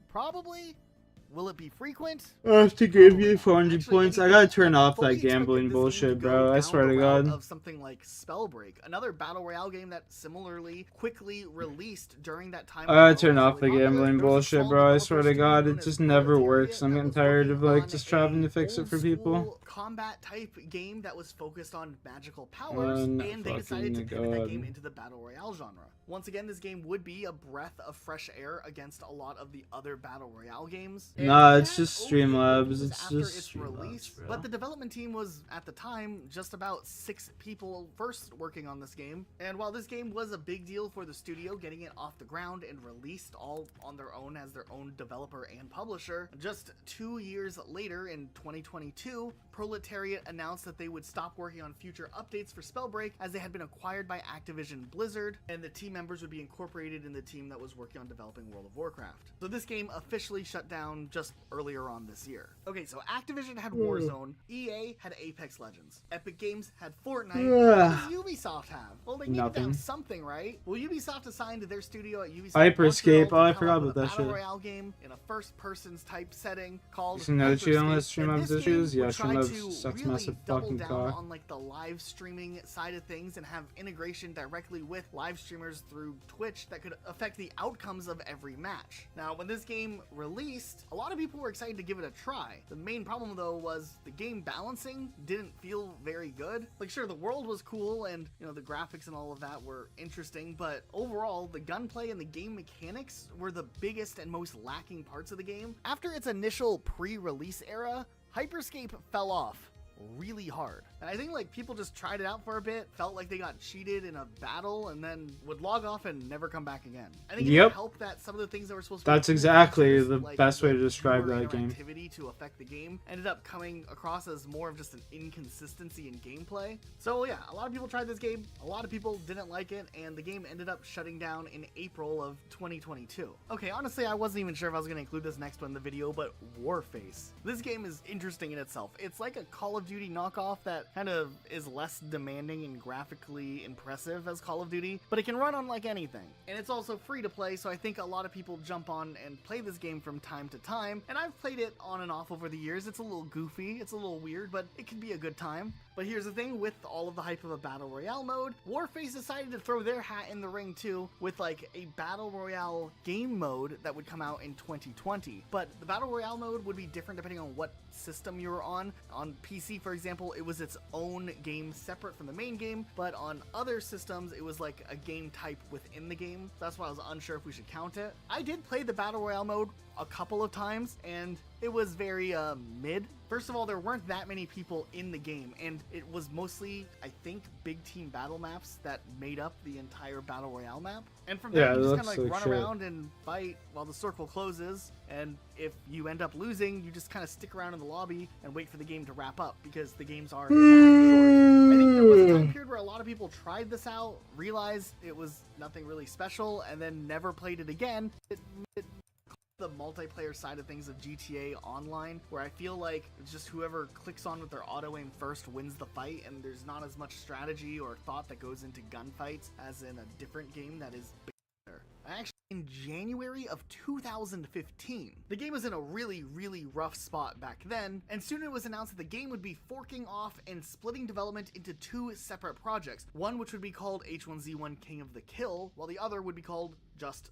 Probably. Will it be frequent? I have to give you 400 points. I gotta turn off that gambling bullshit, bro. I swear to God. Of something like Spellbreak, another battle royale game that similarly quickly released during that time. I gotta turn off the gambling bullshit, bro. I swear to God, it just never works. I'm getting tired of, like, just trying to fix it for people. Combat type game that was focused on magical powers, Oh, and they decided to pivot that God. game into the battle royale genre. Once again, this game would be a breath of fresh air against a lot of the other battle royale games. Nah, it's just Streamlabs. It's After just its release, Streamlabs, bro. but the development team was at the time just about 6 people first working on this game. And while this game was a big deal for the studio getting it off the ground and released all on their own as their own developer and publisher, just 2 years later in 2022, Proletariat announced that they would stop working on future updates for Spellbreak as they had been acquired by Activision Blizzard, and the team members would be incorporated in the team that was working on developing World of Warcraft. So this game officially shut down just earlier on this year. Okay, so Activision had Warzone, EA had Apex Legends, Epic Games had Fortnite. What does Ubisoft have? Well, they needed to have something, right? Well, Ubisoft assigned their studio at Ubisoft Hyperscape. Oh, I forgot about a that battle shit. royale game in a first-person's type setting called You know that she don't let Hyperscape, stream and have this game issues? Yeah, would try Streamlabs to sucks really massive double fucking down cock. on like the live streaming side of things and have integration directly with live streamers through Twitch that could affect the outcomes of every match. Now, when this game released, a lot of people were excited to give it a try. The main problem though was the game balancing didn't feel very good. Like, sure, the world was cool and, you know, the graphics and all of that were interesting, but overall, the gunplay and the game mechanics were the biggest and most lacking parts of the game. After its initial pre-release era, Hyperscape fell off really hard. And I think like people just tried it out for a bit, felt like they got cheated in a battle, and then would log off and never come back again. I think it Yep. helped that some of the things that were supposed to be That's cool exactly features, the like best way to the describe viewer that game. interactivity to affect the game ended up coming across as more of just an inconsistency in gameplay. So yeah, a lot of people tried this game, a lot of people didn't like it, and the game ended up shutting down in April of 2022. Okay, honestly, I wasn't even sure if I was going to include this next one in the video, but Warface. This game is interesting in itself. It's like a Call of Duty knockoff that kind of is less demanding and graphically impressive as Call of Duty, but it can run on like anything. And it's also free to play, so I think a lot of people jump on and play this game from time to time, and I've played it on and off over the years. It's a little goofy, it's a little weird, but it can be a good time. But here's the thing, with all of the hype of a Battle Royale mode, Warface decided to throw their hat in the ring too, with like a Battle Royale game mode that would come out in 2020. But the Battle Royale mode would be different depending on what system you were on. On PC, for example, it was its own game separate from the main game, but on other systems, it was like a game type within the game. That's why I was unsure if we should count it. I did play the Battle Royale mode a couple of times, and it was very mid First of all, there weren't that many people in the game, and it was mostly, I think, big team battle maps that made up the entire Battle Royale map. And from there, Yeah, you just it kind of like looks run like shit. around and fight while the circle closes, and if you end up losing, you just kind of stick around in the lobby and wait for the game to wrap up, because the games are that short. I think there was a time period where a lot of people tried this out, realized it was nothing really special, and then never played it again. The multiplayer side of things of GTA Online, where I feel like it's just whoever clicks on with their auto aim first wins the fight, and there's not as much strategy or thought that goes into gunfights as in a different game that is better. Actually, in January of 2015, the game was in a really rough spot back then, and soon it was announced that the game would be forking off and splitting development into 2 separate projects, one which would be called H1Z1 King of the Kill, while the other would be called Just